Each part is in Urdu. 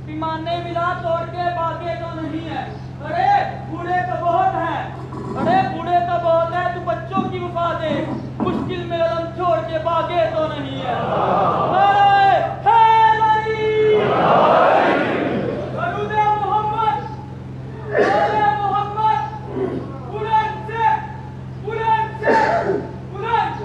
پیمانے ملا توڑ کے باقی تو نہیں ہے. ارے بوڑھے تو بہت ہیں, ارے بوڑھے تو بہت ہیں, تو بچوں کی وفا دے, مشکل میں علم چھوڑ کے باقی تو نہیں ہے. درود محمد, محمد, بلند سے بلند سے بلند.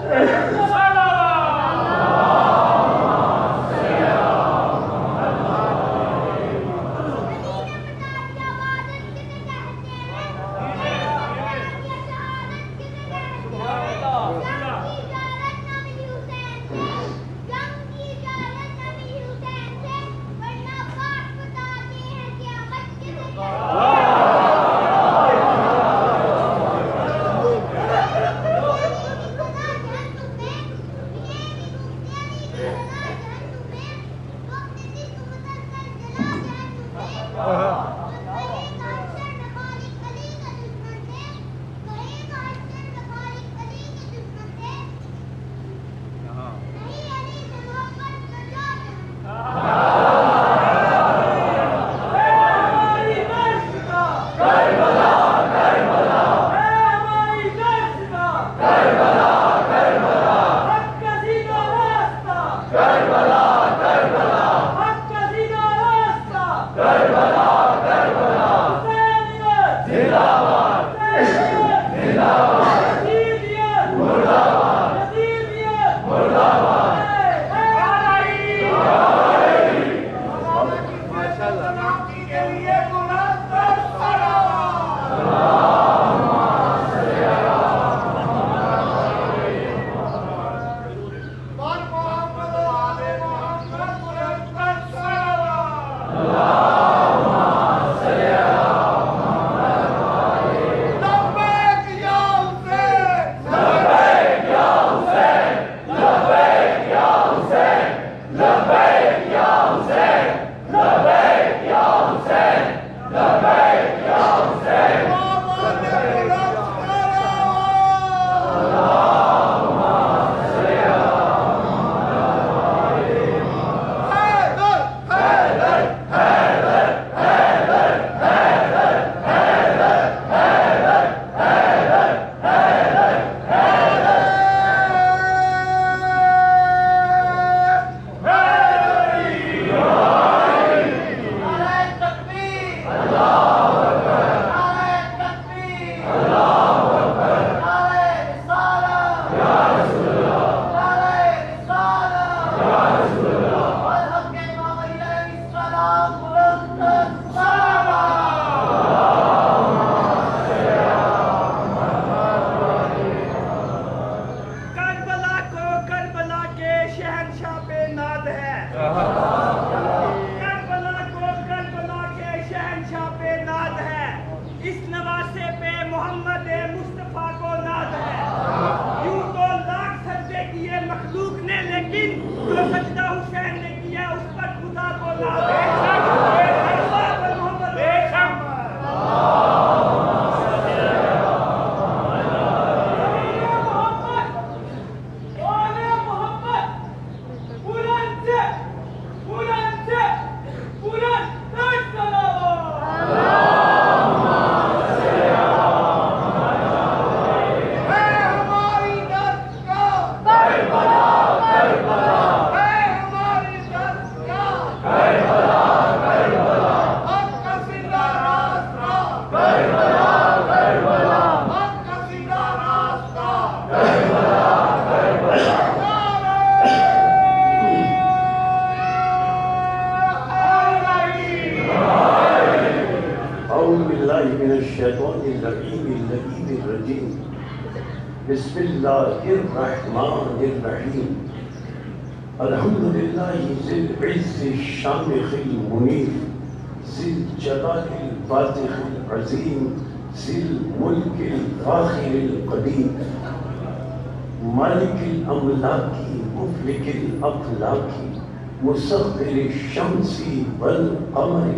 بسم اللہ الرحمن الرحیم. الحمد لله ذي العز الشامخ المنير ذي الجلال الفاتح العظيم ذي الملك الفاخر القديم مالك الأملاك مفلك الأفلاك مسخر الشمس والقمر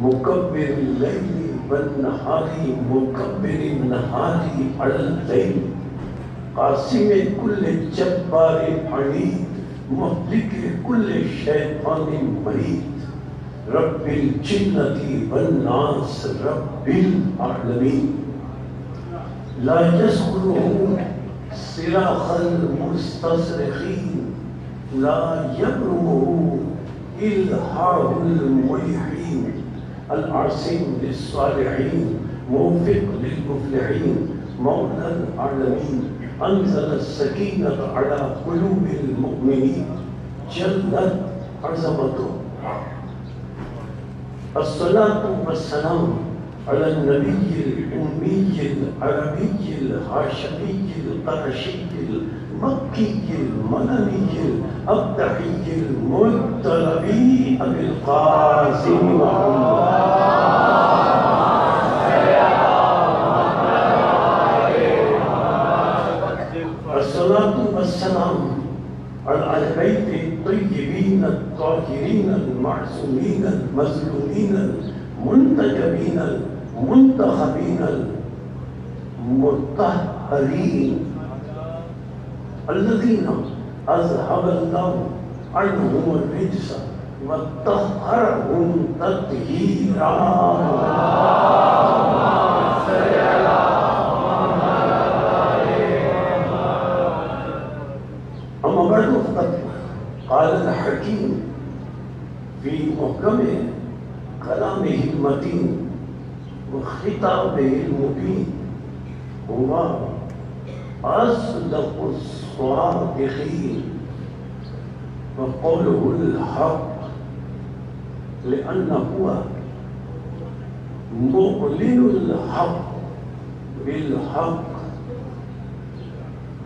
مكبر الليل والنهار مكبر النهار على الليل قاسم كل جبار عنيد مهلك كل شيطان مريد رب الجنة والناس رب العالمين لا يسخره صراخ المستصرخين لا يبرمه إلحاح الملحين العاصم للصالحين موفق للمفلحين مولى العالمين أنزل السكينة على قلوب المؤمنين جلت عظمته الصلاة والسلام على النبي الأمي العربي الهاشمي القرشي المكي المدني الأبدحي المطلبي أبي القاسم الصلاة والسلام على البيت الطيبين الطاهرين المعصومين المظلومين المنتجبين المنتخبين المطهرين الذين أذهب الله عنهم الرجس وطهرهم تطهيرا أما بعد فقد قال الحكيم في محكم كلامه المتين وخطابه المبين هو أصدق الصادقين وقوله الحق لأنه هو معلن الحق بالحق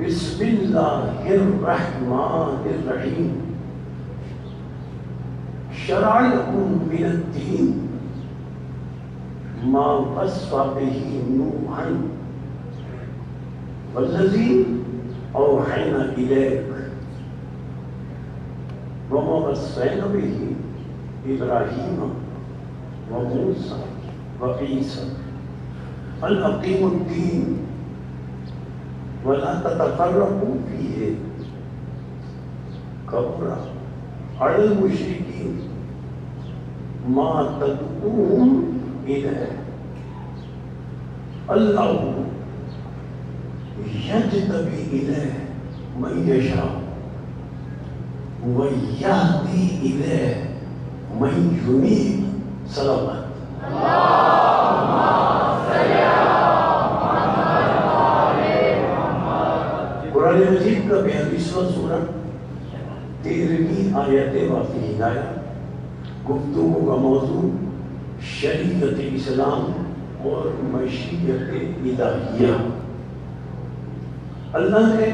بسم الله الرحمن الرحيم شرع لكم من الدين ما وصى به نوحا والذي أوحينا إليك وما وصينا به إبراهيم وموسى وعيسى أن أقيموا الدين ولا تتفرقوا فيه كبر على المشركين ما تدعوهم إليه الله يجتبي إليه من يشاء ويهدي إليه من ينيب صلوات قرآن مجید کا 42واں سورہ 13ویں آیت واقعی ہدایہ گفتگو کا موضوع شریعت اسلام اور مشیت الہیہ اللہ نے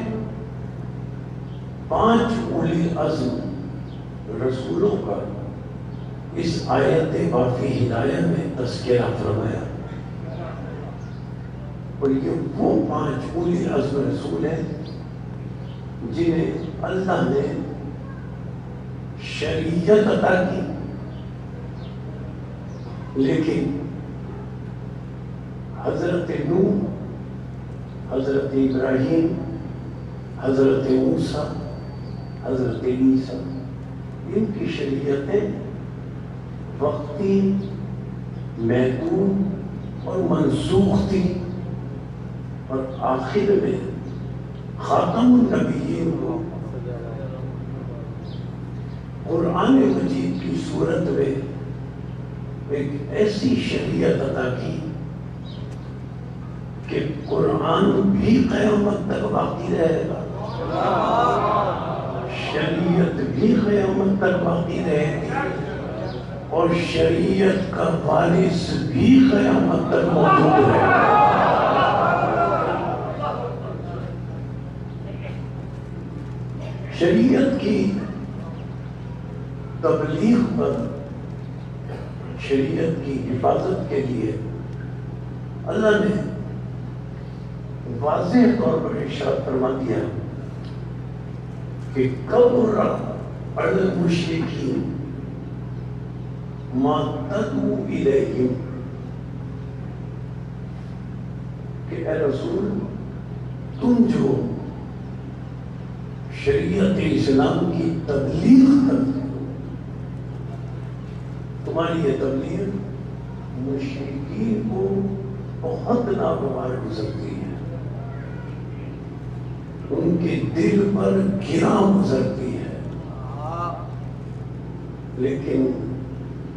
5 اولی العزم رسولوں کا اس آیت واقعی ہدایہ میں تذکرہ فرمایا اور یہ وہ 5 اولی العزم رسول ہیں جنہیں اللہ نے شریعت عطا کی لیکن حضرت نوح حضرت ابراہیم حضرت موسیٰ حضرت عیسیٰ ان کی شریعتیں وقتی محدود اور منسوخ تھی اور آخر میں خاتم النبیین کو قرآن مجید کی صورت میں ایک ایسی شریعت عطا کی کہ قرآن بھی قیامت تک باقی رہے گا شریعت بھی قیامت تک باقی رہے گی اور شریعت کا وارث بھی قیامت تک موجود رہے گا شریعت کی تبلیغ پر، شریعت کی حفاظت کے لیے اللہ نے واضح طور پر ارشاد فرما دیا کہ کبر علی المشرکین ما تدعو الیہم، کہ اے رسول تم جو شریعت اسلام کی تبلیغ کرتے ہو، تمہاری یہ تبلیغ مشرکین کو بہت ناگوار گزرتی ہے، ان کے دل پر گراں گزرتی ہے، لیکن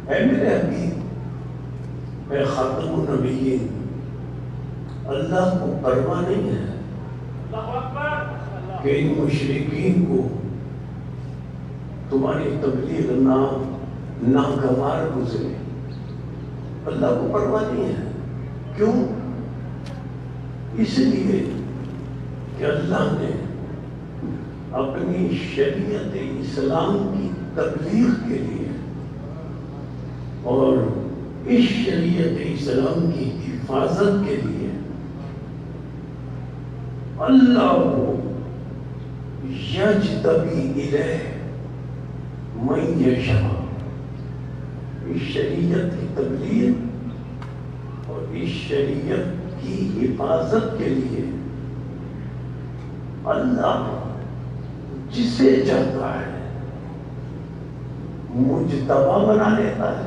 اے میرے حبیب، اے خاتم النبیین، اللہ کو پرواہ نہیں ہے کہ ان مشرکین کو تمہاری تبلیغ ناگوار گزرے، اللہ کو پرواہ نہیں ہے۔ کیوں؟ اس لیے کہ اللہ نے اپنی شریعت اسلام کی تبلیغ کے لیے اور اس شریعت اسلام کی حفاظت کے لیے اللہ کو یجتبی الیہ من یشاء، اس شریعت کی تبلیغ اور اس شریعت کی حفاظت کے لیے اللہ جسے چاہتا ہے مجتبی بنا لیتا ہے،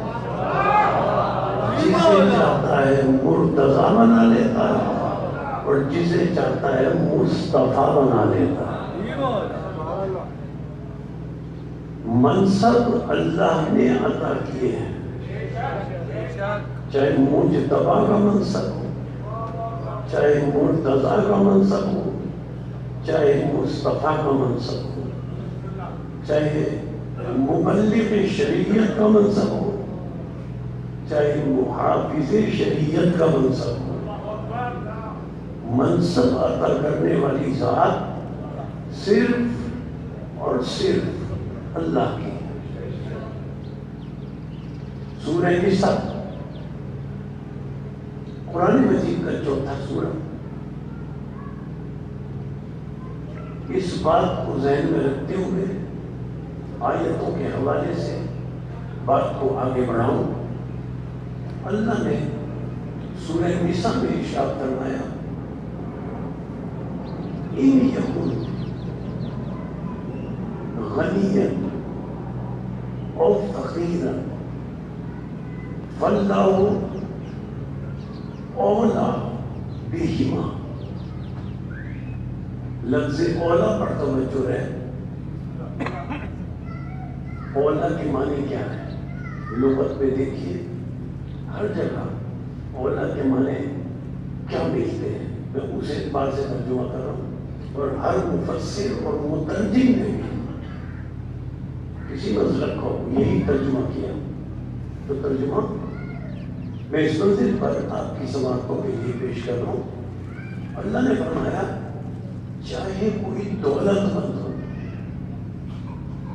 جسے چاہتا ہے مرتضی بنا لیتا ہے، اور جسے چاہتا ہے مصطفیٰ بنا لیتا ہے۔ منصب اللہ نے عطا کیے ہیں، چاہے مجتبی کا منصب ہو، چاہے مرتضی کا منصب ہو، چاہے مصطفیٰ کا منصب ہو، چاہے مبلغ شریعت کا منصب ہو، چاہے محافظ شریعت کا منصب ہو، منصب عطا کرنے والی ذات صرف اور صرف اللہ کی ہے۔ سورہ نساء قرآن مجید کا چوتھا سورہ، اس بات کو ذہن میں رکھتے ہوئے آیتوں کے حوالے سے بات کو آگے بڑھاؤں۔ اللہ نے سورہ نساء میں ارشاد فرمایا ان یکن غنیا او فقیرا فاللہ اولا بہما۔ لفظ اولا پر توجہ ہے۔ اولا کے معنی کیا ہے؟ لغت میں دیکھیے ہر جگہ اولا کے معنی کیا ملتے ہیں، میں اس اعتبار سے ترجمہ کر رہا ہوں، اور ہر مفسر اور مترجم نے بھی کسی مذہب کو یہی ترجمہ کیا، تو ترجمہ میں اس منزل پر آپ کی سماعتوں کے لیے پیش کر رہا ہوں۔ اللہ نے فرمایا چاہے کوئی دولت مند ہو،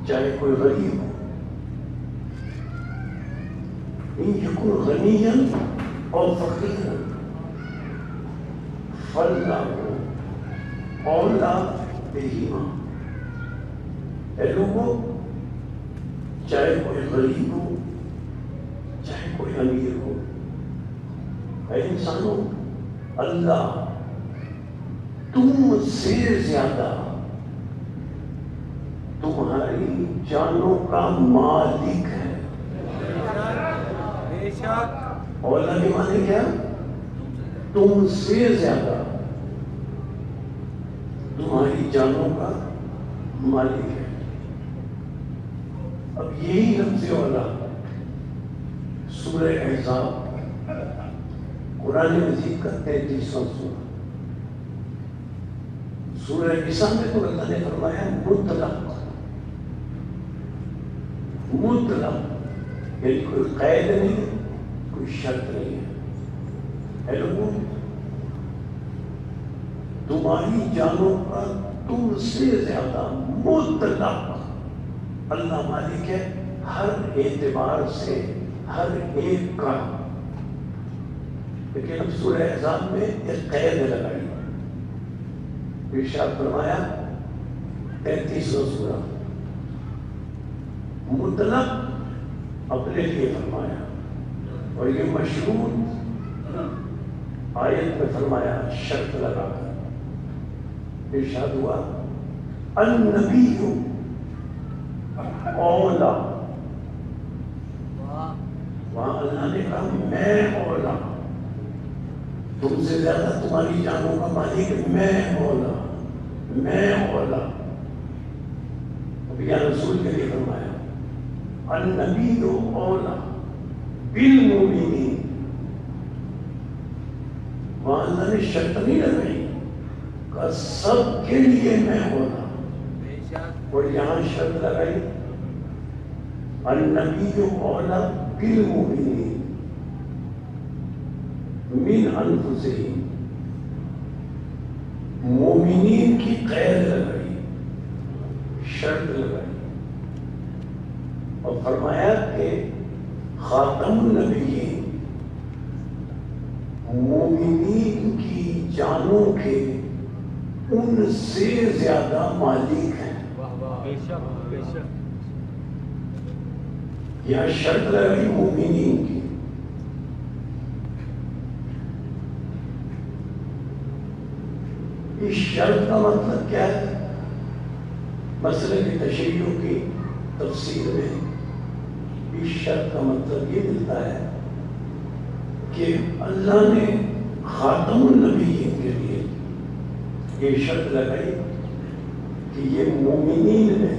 چاہے کوئی غریب ہو، ان یکن غنیا اور فقیرا فاللہ اولا بہما۔ اے لوگوں، چاہے کوئی غریب ہو، چاہے کوئی امیر ہو، اے انسانوں، اللہ تم سے زیادہ تمہاری جانوں کا مالک ہے۔ اولا کے معنی کیا؟ تم سے زیادہ تمہاری جانوں کا مالک ہے۔ اب یہی لفظ اولا سورہ احزاب قرآن مجید کا 33واں سورہ، سورہ نساء میں تو اللہ نے فرمایا مطلق، مطلق یعنی کوئی قید نہیں ہے، کوئی شرط نہیں ہے۔ اے لوگوں، تمہاری جانوں کا تم سے زیادہ مطلق اللہ مالک ہے ہر اعتبار سے، ہر ایک کا۔ لیکن اب سورہ احزاب میں ایک قید لگائی، ارشاد فرمایا 33واں سورہ، مطلق اپنے لیے فرمایا، اور یہ مشروط آیت میں فرمایا شرط لگا کر، ارشاد ہوا النبی اولا، وہاں اللہ نے کہا میں اولا، تم سے زیادہ تمہاری جانوں کا مالک میں اولا، میں اولا۔ اب یا رسول کے لیے فرمایا النبی اولا بالمؤمنین، وہاں اللہ نے شرط نہیں لگائی، کہا سب کے لیے میں اولا، اور یہاں شرط لگائی النبی اولا بالمؤمنین من انفسہم، مومنین کی قید لگائی، شرط لگائی، اور فرمایا کہ خاتم النبیین مومنین کی جانوں کے ان سے زیادہ مالک ہیں۔ یہاں شرط لگائی مومنین کی، اس شرط کا مطلب کیا ہے؟ مسئلے کی تشریحوں کی تفسیر میں اس شرط کا مطلب یہ ملتا ہے کہ اللہ نے خاتم النبیین کے لیے یہ شرط لگائی کہ یہ مومنین میں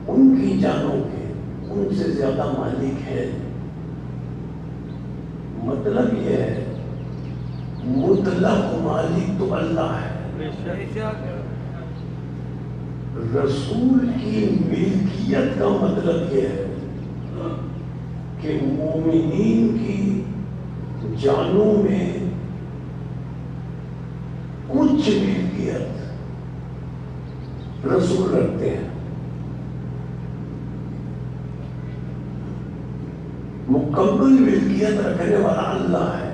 ان کی جانوں کے ان سے زیادہ مالک ہے۔ مطلب یہ ہے مطلق مالک تو اللہ ہے، رسول کی ملکیت کا مطلب یہ ہے کہ مومنین کی جانوں میں کچھ ملکیت رسول رکھتے ہیں، مکمل ملکیت رکھنے والا اللہ ہے۔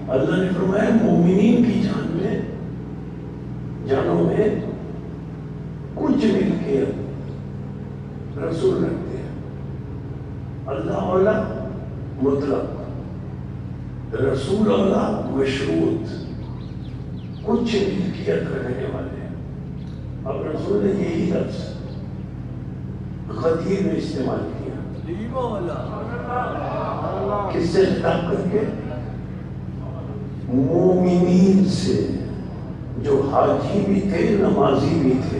اللہ نے فرمایا مومنین کی جانوں میں کچھ ملکیت رسول رکھتے ہیں۔ اللہ اولا مطلق، رسول اولا مشروط، کچھ ملکیت رکھنے والے ہیں۔ اب رسول نے یہی لفظ غدیر میں استعمال کیا، کس سے خطاب کر کے؟ مومنین سے، جو حاجی بھی تھے نمازی بھی تھے،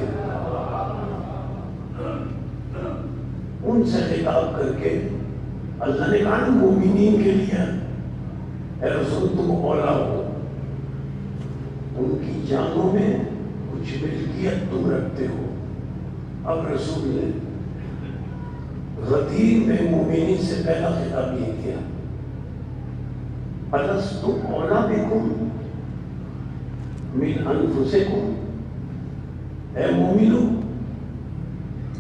ان سے خطاب کر کے اللہ نے کہا نا مومنین کے لیے اے رسول تم اولا ہو، ان کی جانوں میں کچھ ملکیت تم رکھتے ہو۔ اب رسول نے غدیر میں مومنین سے پہلا خطاب یہ کیا الست اولا بکم من انفسکم، اے مومنو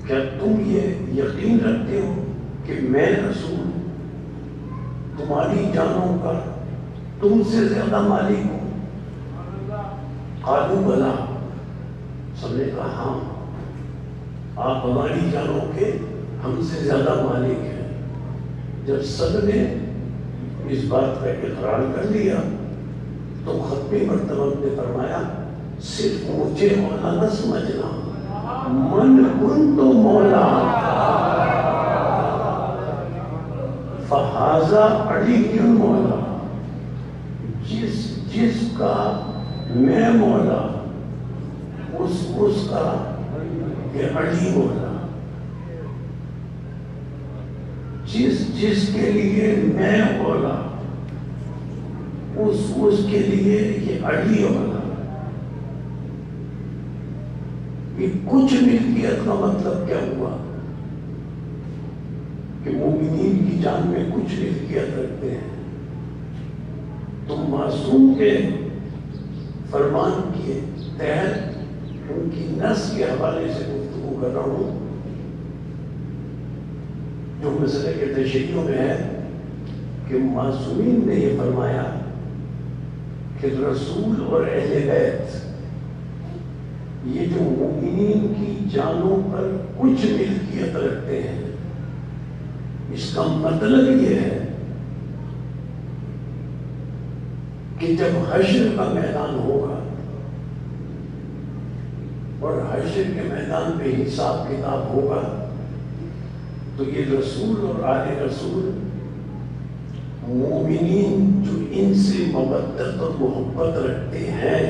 کیا تم یہ یقین رکھتے ہو کہ میں رسول تمہاری جانوں کا تم سے زیادہ مالک ہوں؟ قالوا بلا، سب نے کہا ہاں آپ ہماری جانوں کے ہم سے زیادہ مالک ہیں۔ جب سب نے اس بات کا اقرار کر لیا تو ختمی مرتبہ نے فرمایا صرف مجھے مولا نہ سمجھنا، من کنت مولا فہذا علی مولا، جس کا میں مولا اس کا یہ علی مولا، جس کے لیے میں مولا اس کے لیے یہ علی مولا۔ یہ کچھ ملکیت کا مطلب کیا ہوا کہ مومنین کی جان میں کچھ ملکیت رکھتے ہیں۔ تو معصوم کے فرمان کے تحت ان کی نص کے حوالے سے گفتگو کر رہا ہوں، جو مسئلے کے تشریحوں میں ہے کہ معصومین نے یہ فرمایا کہ رسول اور اہل بیت یہ جو مومنین کی جانوں پر کچھ ملکیت رکھتے ہیں، اس کا مطلب یہ ہے کہ جب حشر کا میدان ہوگا اور حشر کے میدان پہ حساب کتاب ہوگا تو یہ رسول اور آل رسول مومنین جو ان سے مودت اور محبت رکھتے ہیں،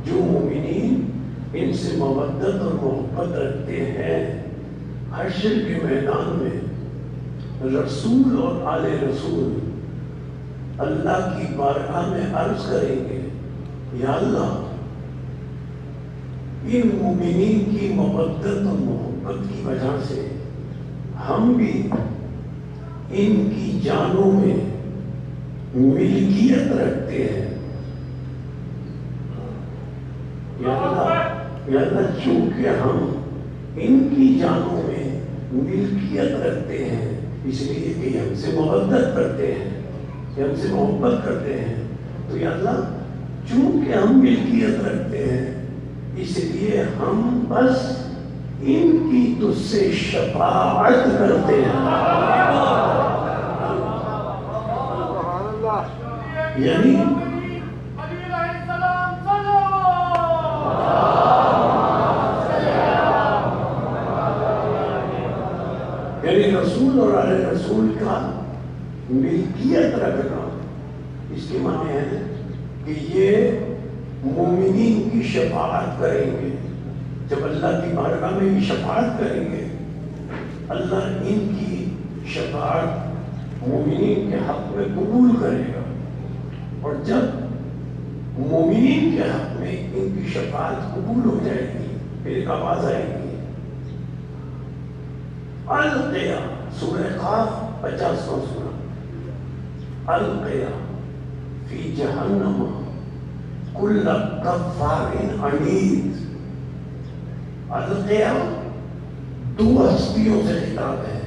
جو مومنین ان سے مودت اور محبت رکھتے ہیں، حشر کے میدان میں رسول اور آل رسول اللہ کی بارگاہ میں عرض کریں گے، یا اللہ ان مومنین کی مودت اور محبت کی وجہ سے ہم بھی ان کی جانوں میں ملکیت رکھتے ہیں، یا اللہ چونکہ ہم ان کی جانوں میں ملکیت رکھتے ہیں اس لیے کہ ہم سے مودت کرتے ہیں، کہ ہم سے محبت کرتے ہیں، تو یا اللہ چونکہ ہم ملکیت رکھتے ہیں اس لیے ہم بس ان کی تجھ سے شفاعت کرتے ہیں، یعنی رسول اور آل رسول کا ملکیت رکھنا، اس کے معنی ہے کہ یہ مومنین کی شفاعت کریں گے، جب اللہ کی بارگاہ میں یہ شفاعت کریں گے اللہ ان کی شفاعت مومنین کے حق میں قبول کرے گا، اور جب مومنین کے حق میں ان کی شفاعت قبول ہو جائے گی پھر ایک آواز آئے گی، القیا، سورہ قاف 50واں سورہ، القیا فی جہنم کل کفار عنید۔ القیا دو ہستیوں سے خطاب ہے،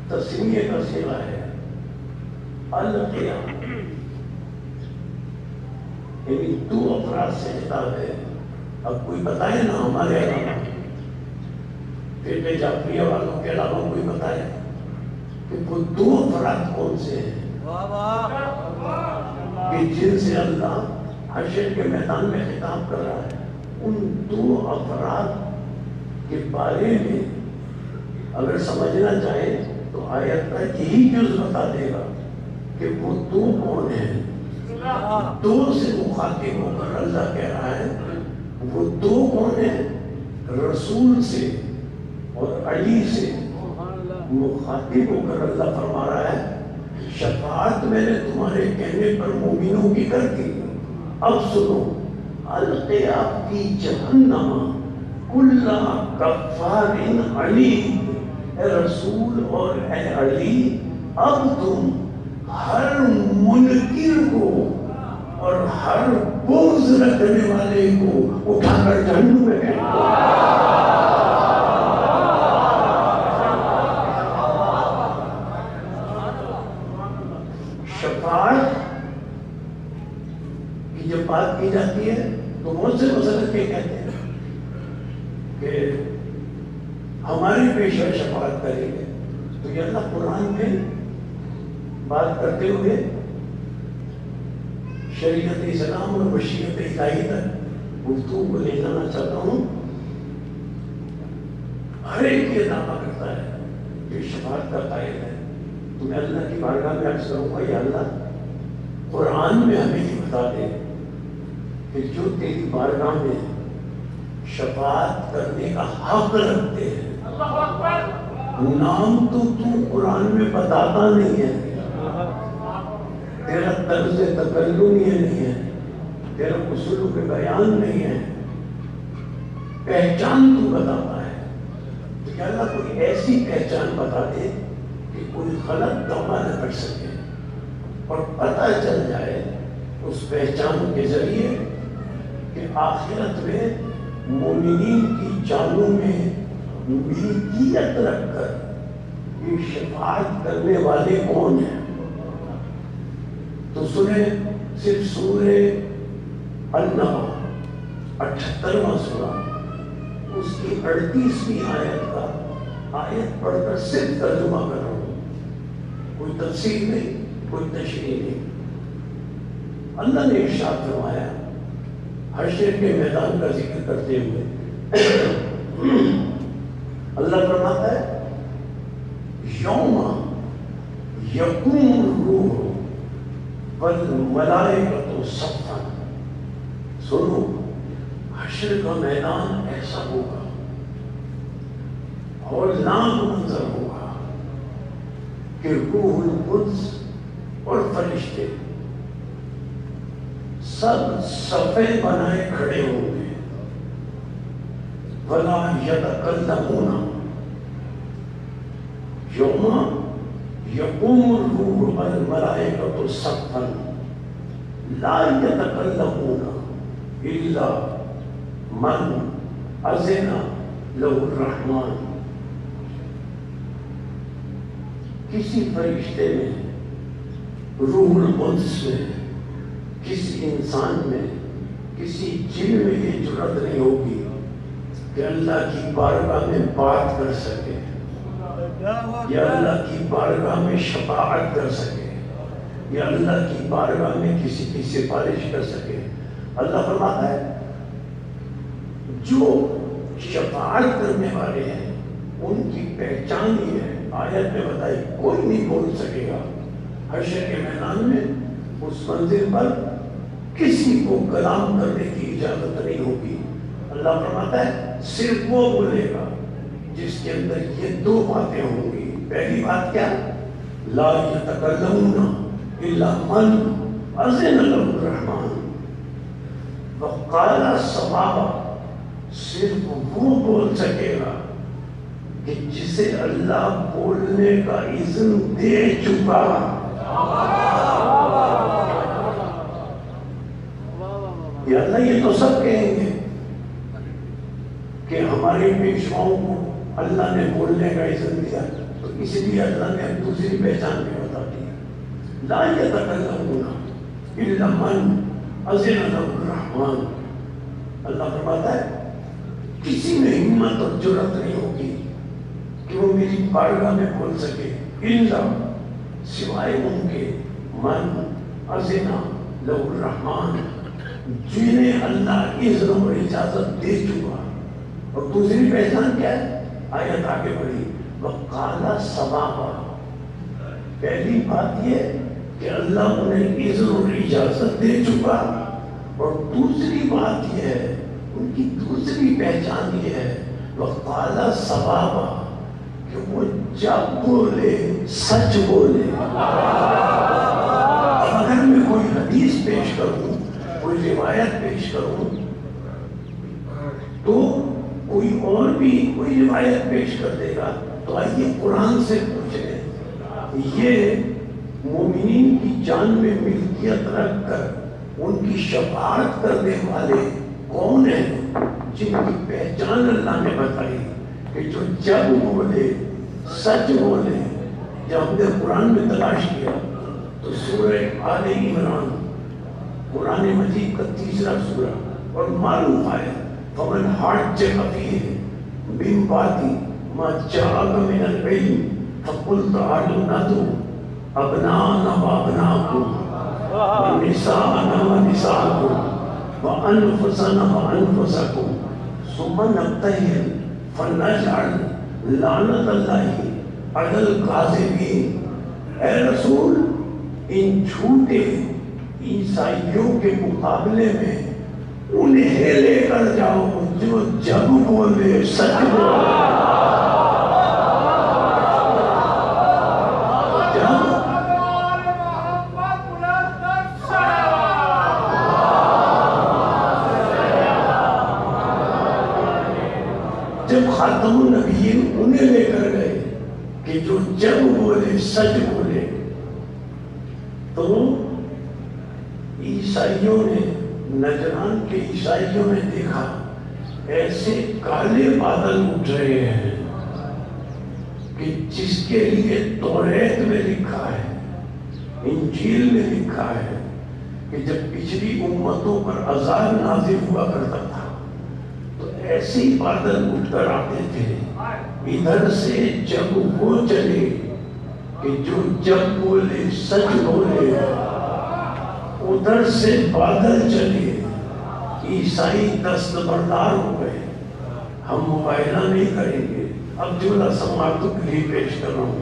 تسمیہ کا صیغہ ہے، القیا یعنی دو افراد سے خطاب ہے۔ اب کوئی بتائے نا ہمارے علاوہ، فرقہ جعفریہ والوں کے علاوہ کوئی بتائے کہ وہ دو افراد کون سے ہیں کہ جن سے اللہ حشر کے میدان میں خطاب کر رہا ہے؟ ان دو افراد کے بارے میں اگر سمجھنا چاہیں تو آیت کا یہی جز بتا دے گا کہ وہ دو کون ہیں۔ دو سے مخاطب ہو کر اللہ کہہ رہا ہے وہ دو کون ہیں؟ رسول سے اور علی سے مخاطب ہو کر اللہ فرما رہا ہے شفاعت میں نے تمہارے کہنے پر مومنوں کی کر دی، اب سنو، القیا فی جہنم کل کفار عنید، اے رسول اور اے علی اب تم ہر منکر کو اور ہر بغض رکھنے والے کو اٹھا کر جہنم میں پھینکو۔ شفاعت کی جب بات کی جاتی ہے تو بہت سے مسئلے کے کہتے ہیں کہ ہماری پیشہ شفاعت کریں گے، تو یہ اللہ قرآن میں بات کرتے ہوئے شریعت اسلام اور مشیت الہی تک گفتگو کو لے جانا چاہتا ہوں۔ ہر ایک یہ دعویٰ کرتا ہے کہ شفاعت کا قائل ہے، تو میں اللہ کی بارگاہ میں عرض کروں گا، یا اللہ قرآن میں ہمیں یہ بتا دے کہ جو تیری بارگاہ میں شفاعت کرنے کا حق رکھتے ہیں، نام تو قرآن میں بتاتا نہیں ہے، تیرا طرز تکلم یہ نہیں ہے، تیرا اصول کے بیان نہیں ہے، پہچان تو بتاتا ہے، تو کیا اللہ کوئی ایسی پہچان بتا دے کہ کوئی غلط توبہ نہ کر سکے، اور پتہ چل جائے اس پہچان کے ذریعے کہ آخرت میں مومنین کی جانوں میں ملکیت رکھ کر یہ شفاعت کرنے والے کون ہیں۔ تو سنیں، صرف سورہ النحل 78واں سورہ، اس کی 38ویں آیت کا آیت پڑھ کر صرف ترجمہ کر رہا ہوں، کوئی تفسیر نہیں، کوئی تشریح نہیں۔ اللہ نے ارشاد فرمایا حشر کے میدان کا ذکر کرتے ہوئے، اللہ فرماتا ہے یوم یقوم الروح والملائکۃ صفا، سنو حشر کا میدان ایسا ہوگا اور نام منظر ہوگا کہ روح القدس اور فرشتے سب صفے بنائے کھڑے ہوں گے، ولا یتکلمون، یوم یقوم الروح والملائکۃ صفا لا یتکلمون الا من اذن له الرحمن۔ کسی فرشتے میں، روح القدس میں، کسی انسان میں، کسی جن میں یہ جرات نہیں ہوگی کہ اللہ کی بارگاہ میں بات کر سکے یا اللہ کی بارگاہ میں شفاعت کر سکے یا اللہ کی بارگاہ میں کسی کی سفارش کر سکے۔ اللہ فرماتا ہے جو شفاعت کرنے والے ہیں ان کی پہچان ہی ہے، آیت میں بتائی کوئی نہیں بول سکے گا حشر کے میدان میں، اس منزل پر کسی کو کلام کرنے کی اجازت نہیں ہوگی۔ اللہ فرماتا ہے صرف وہ بولے گا جس کے اندر یہ دو باتیں ہوں گی۔ پہلی بات کیا؟ لا یتکلمون الا من اذن له الرحمن وقال صوابا، صرف وہ بول سکے گا کہ جسے اللہ بولنے کا اذن دے چکا۔ یا اللہ یہ تو سب کہیں گے کہ ہمارے پیشواؤں کو اللہ نے بولنے کا اذن دیا، تو اس لیے اللہ نے دوسری پہچان بھی بتا دی، لا یتکلمون الا من اذن له الرحمن۔ اللہ فرماتا ہے کسی میں ہمت اور جرات نہیں ہوگی کہ وہ میری بارگاہ میں بول سکے، الا سوائے ان کے من اذن له الرحمن، جنہیں اللہ اذن اور اجازت دے چکا۔ اور دوسری پہچان کیا ہے؟ آیت آگے بڑھی، وقال صوابا، پہلی بات یہ کہ اللہ انہیں اذن اور اجازت دے چکا، اور دوسری بات یہ ہے، ان کی دوسری پہچان یہ ہے وقال صوابا، کہ وہ جب بولے سچ بولے۔ اگر میں کوئی حدیث پیش کروں، کوئی روایت پیش کروں، تو کوئی اور بھی کوئی روایت پیش کر دے گا، تو آئیے قرآن سے پوچھیں یہ مومنین کی جان میں ملکیت رکھ کر ان کی شفاعت کرنے والے کون ہیں، جن کی پہچان اللہ نے بتائی کہ جو جب بولے سچ بولے۔ جب ہم نے قرآن میں تلاش کیا تو سورہ آل عمران قرآن مجید کا تیسرا سورہ، اور معلوم ہے فمن حاجک فیہ من بعد ما جاءک من العلم فقل تعالوا ندعو ابناءنا وابناءکم ونساءنا ونساءکم وانفسنا وانفسکم ثم نبتہل فنجعل لعنت اللہ علی الکاذبین۔ اے رسول، ان جھوٹے عیسائیوں کے مقابلے میں انہیں لے کر جاؤ جو جب بولے سچ بولے۔ جب خاتم النبیین انہیں لے کر گئے کہ کہ جو جب بولے سچ بولے. تو عیسائیوں نے, نجران کے عیسائیوں نے دیکھا ایسے کالے بادل اٹھ رہے ہیں کہ جس کے لیے توریت میں لکھا ہے, انجیل میں لکھا ہے کہ جب پچھلی امتوں پر عذاب نازل ہوا کرتا تھا تو ایسے ہی بادل اٹھ کر آتے تھے. ادھر سے جب وہ چلے کہ جو جب بولے سچ بولے, ادھر سے بادل چلے. عیسائی دستبردار ہو گئے, ہم مباہلہ نہیں کریں گے. اب جو سماعتوں کے لیے پیش کر رہا ہوں,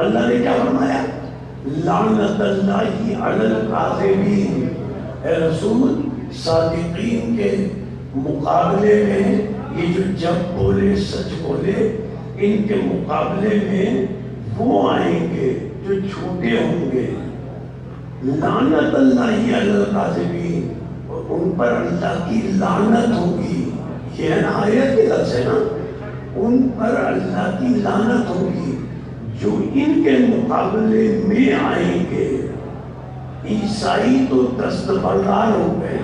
اللہ نے کیا فرمایا؟ لعنت اللہ علی الکاذبین. اے رسول, صادقین کے مقابلے میں یہ جو جب بولے سچ بولے, ان کے مقابلے میں وہ آئیں گے جو جھوٹے ہوں گے. لعنت اللہ علی الکاذبین, اور ان پر اللہ کی لعنت ہوگی. یہ ہے نا آیت کے لفظ ہے نا, ان پر اللہ کی لعنت ہوگی جو ان کے مقابلے میں آئیں گے. عیسائی تو دستبردار ہو گئے.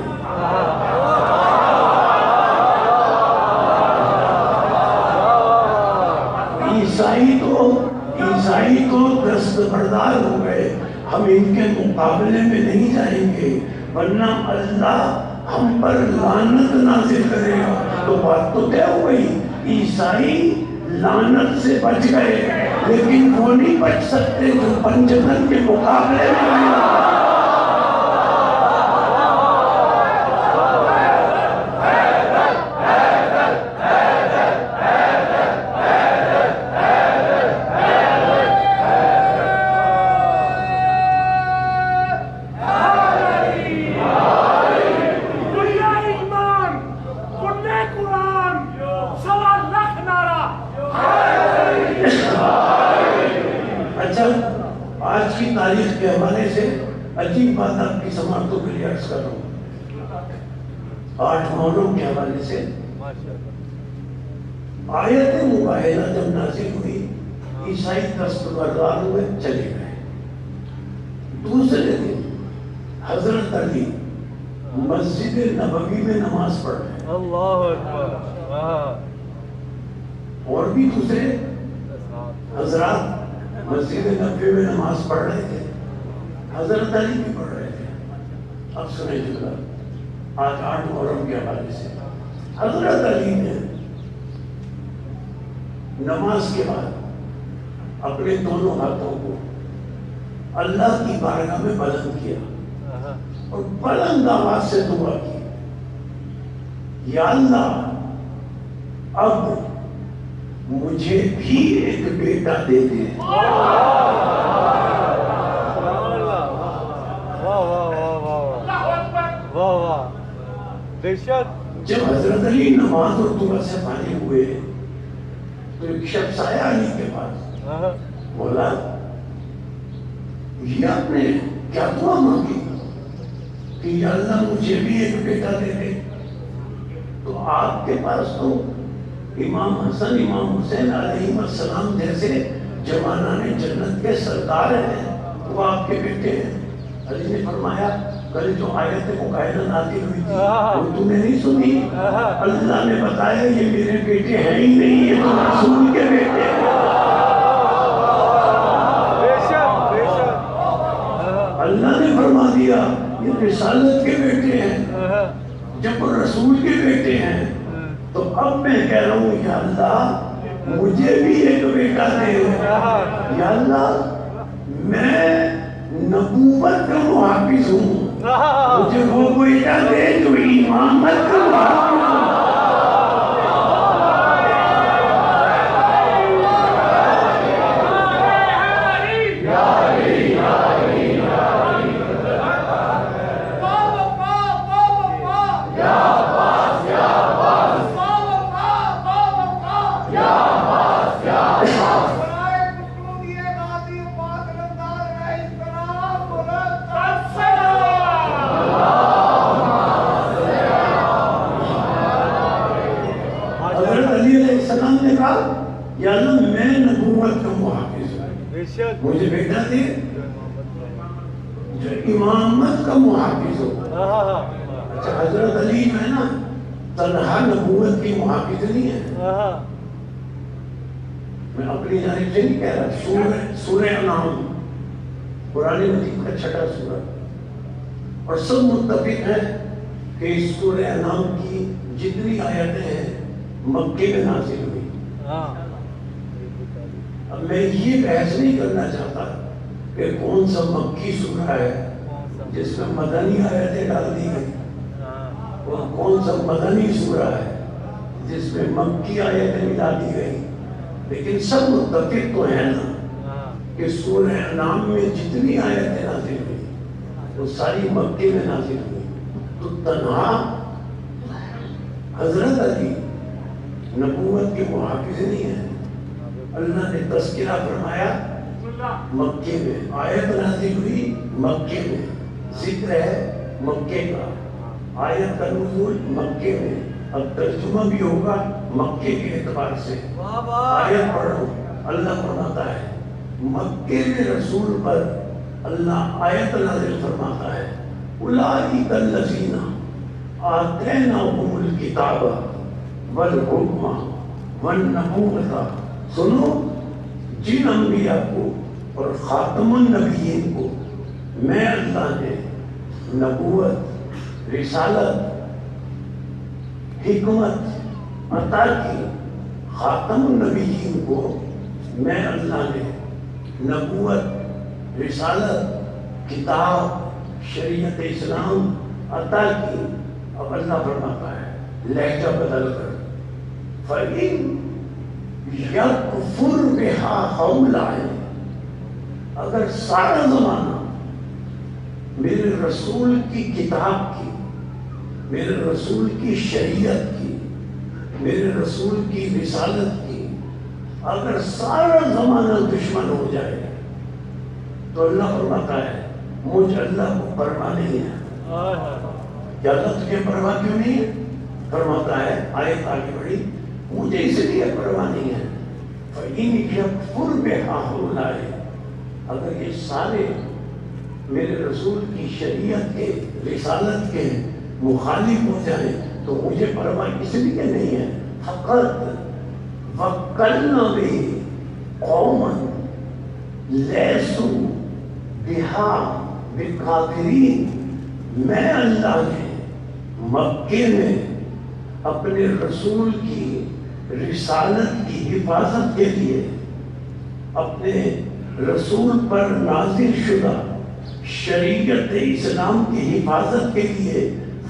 عیسائی تو دستبردار ہو گئے. ہم ان کے مقابلے میں نہیں جائیں گے ورنہ اللہ ہم پر لعنت نازل کرے گا. تو بات تو طے ہو گئی, عیسائی لعنت سے بچ گئے, لیکن وہ نہیں بچ سکتے جو پنجتن کے مقابلے میں. تاریخ کے حوالے سے عجیب بات آپ کی سماعتوں کے لیے عرض کر رہا ہوں. 8 محرم کے حوالے سے آیت مباہلہ جب نازل ہوئی, عیسائی دستبردار ہوئے, چلے گئے. دوسرے دن حضرت علی مسجد نبوی میں نماز پڑھ رہے. اللہ اکبر. اور بھی دوسرے حضرات مسجد نبوی میں نماز پڑھ رہے تھے, حضرت علی بھی پڑھ رہے تھے. اب سنیں جملہ آج 8 محرم کے حوالے سے. حضرت علی نے نماز کے بعد اپنے دونوں ہاتھوں کو اللہ کی بارگاہ میں بلند کیا اور بلند آواز سے دعا کی, یا اللہ اب مجھے بھی ایک بیٹا دے دے. جب حضرت علی نماز اور دعا سے فارغ ہوئے تو ایک شخص آیا علی کے پاس, بولا یہ آپ نے کیا دعا مانگی کہ یا اللہ مجھے بھی ایک بیٹا دے دے؟ تو آپ کے پاس تو امام حسن امام حسین علیہ السلام جیسے جوانان جنت کے سردار ہیں, وہ آپ کے بیٹے ہیں. علی نے فرمایا کل جو آیت مقاہلہ نازل ہوئی تھی وہ تم نے نہیں سنی؟ اللہ نے بتایا یہ میرے بیٹے ہیں ہی نہیں, یہ تو رسول کے بیٹے ہیں. اللہ نے فرما دیا یہ رسالت کے بیٹے ہیں. جب وہ رسول کے بیٹے ہیں تو اب میں کہہ رہا ہوں یا اللہ مجھے بھی ایک بیٹا دے. یا اللہ میں نبوت کا محافظ ہوں, مجھے وہ بیٹا دے جو امامت کا محافظ ہوں. مجھے بیٹا دے جو امامت کا محافظ ہو. اچھا حضرت علی جو ہے نا تنہا نبوت کی محافظ نہیں ہے. میں اپنی جانب سے نہیں کہہ رہا. سورہ انعام قرآن مجید کا چھٹا سورہ اور سب متفق ہیں کہ اس سورہ انعام کی جتنی آیتیں ہیں مکے میں نازل ہوئی. اب میں یہ بحث نہیں کرنا چاہتا کہ کون سا مکی سورہ ہے جس میں مدنی آیتیں ڈال دی گئی اور کون سا مدنی سورہ ہے جس میں مکی آیتیں ملا دی گئی. لیکن سب متفق تو ہیں نا کہ سورہ انعام میں جتنی آیتیں نازل ہوئی وہ ساری مکے میں نازل ہوئی. تو تنہا حضرت علی نبوت کے محافظ نہیں ہیں. اللہ نے تذکرہ فرمایا مکے میں, آیت نازل ہوئی مکے میں, ذکر ہے مکے کا, آیت کا نزول مکے میں. اب ترجمہ بھی ہوگا مکے کے اعتبار سے. آیت پڑھو, اللہ فرماتا ہے مکے میں رسول پر اللہ آیت نازل فرماتا ہے اولئک الذین آتیناہم الکتاب والحکم والنبوۃ. سنو, جن انبیاء کو اور خاتم النبیین کو میں اللہ نے نبوت, رسالت, حکمت عطا کی. خاتم النبیین کو میں اللہ نے نبوت, رسالت, کتاب, شریعت اسلام عطا کی. اب اللہ فرماتا ہے لہجہ بدل کر فَإِن يَكْفُرْ بِهَا هَؤُلَاءِ, اگر سارا زمانہ میرے رسول کی کتاب کی, میرے رسول کی شریعت کی, میرے رسول کی رسالت کی, اگر سارا زمانہ دشمن ہو جائے تو اللہ فرماتا ہے مجھے اللہ کو پرواہ نہیں ہے. کہ اللہ تجھے پرواہ کیوں نہیں ہے؟ فرماتا ہے آیت آگے بڑھی, مجھے اس لیے پرواہ نہیں ہے فَإِن يَكْفُرْ بِهَا هَؤُلَاءِ, اگر یہ سارے میرے رسول کی شریعت کے, رسالت کے مخالف ہو جائیں تو مجھے پرواہ اس لیے نہیں ہے. فَقَدْ وَكَّلْنَا بِهِ قَوْمًا لَيْسُوا بِهَا بِكَافِرِينَ. میں اللہ نے مکے میں اپنے رسول کی رسالت کی حفاظت کے لیے, اپنے رسول پر نازل شدہ شریعت اسلام کی حفاظت کے لیے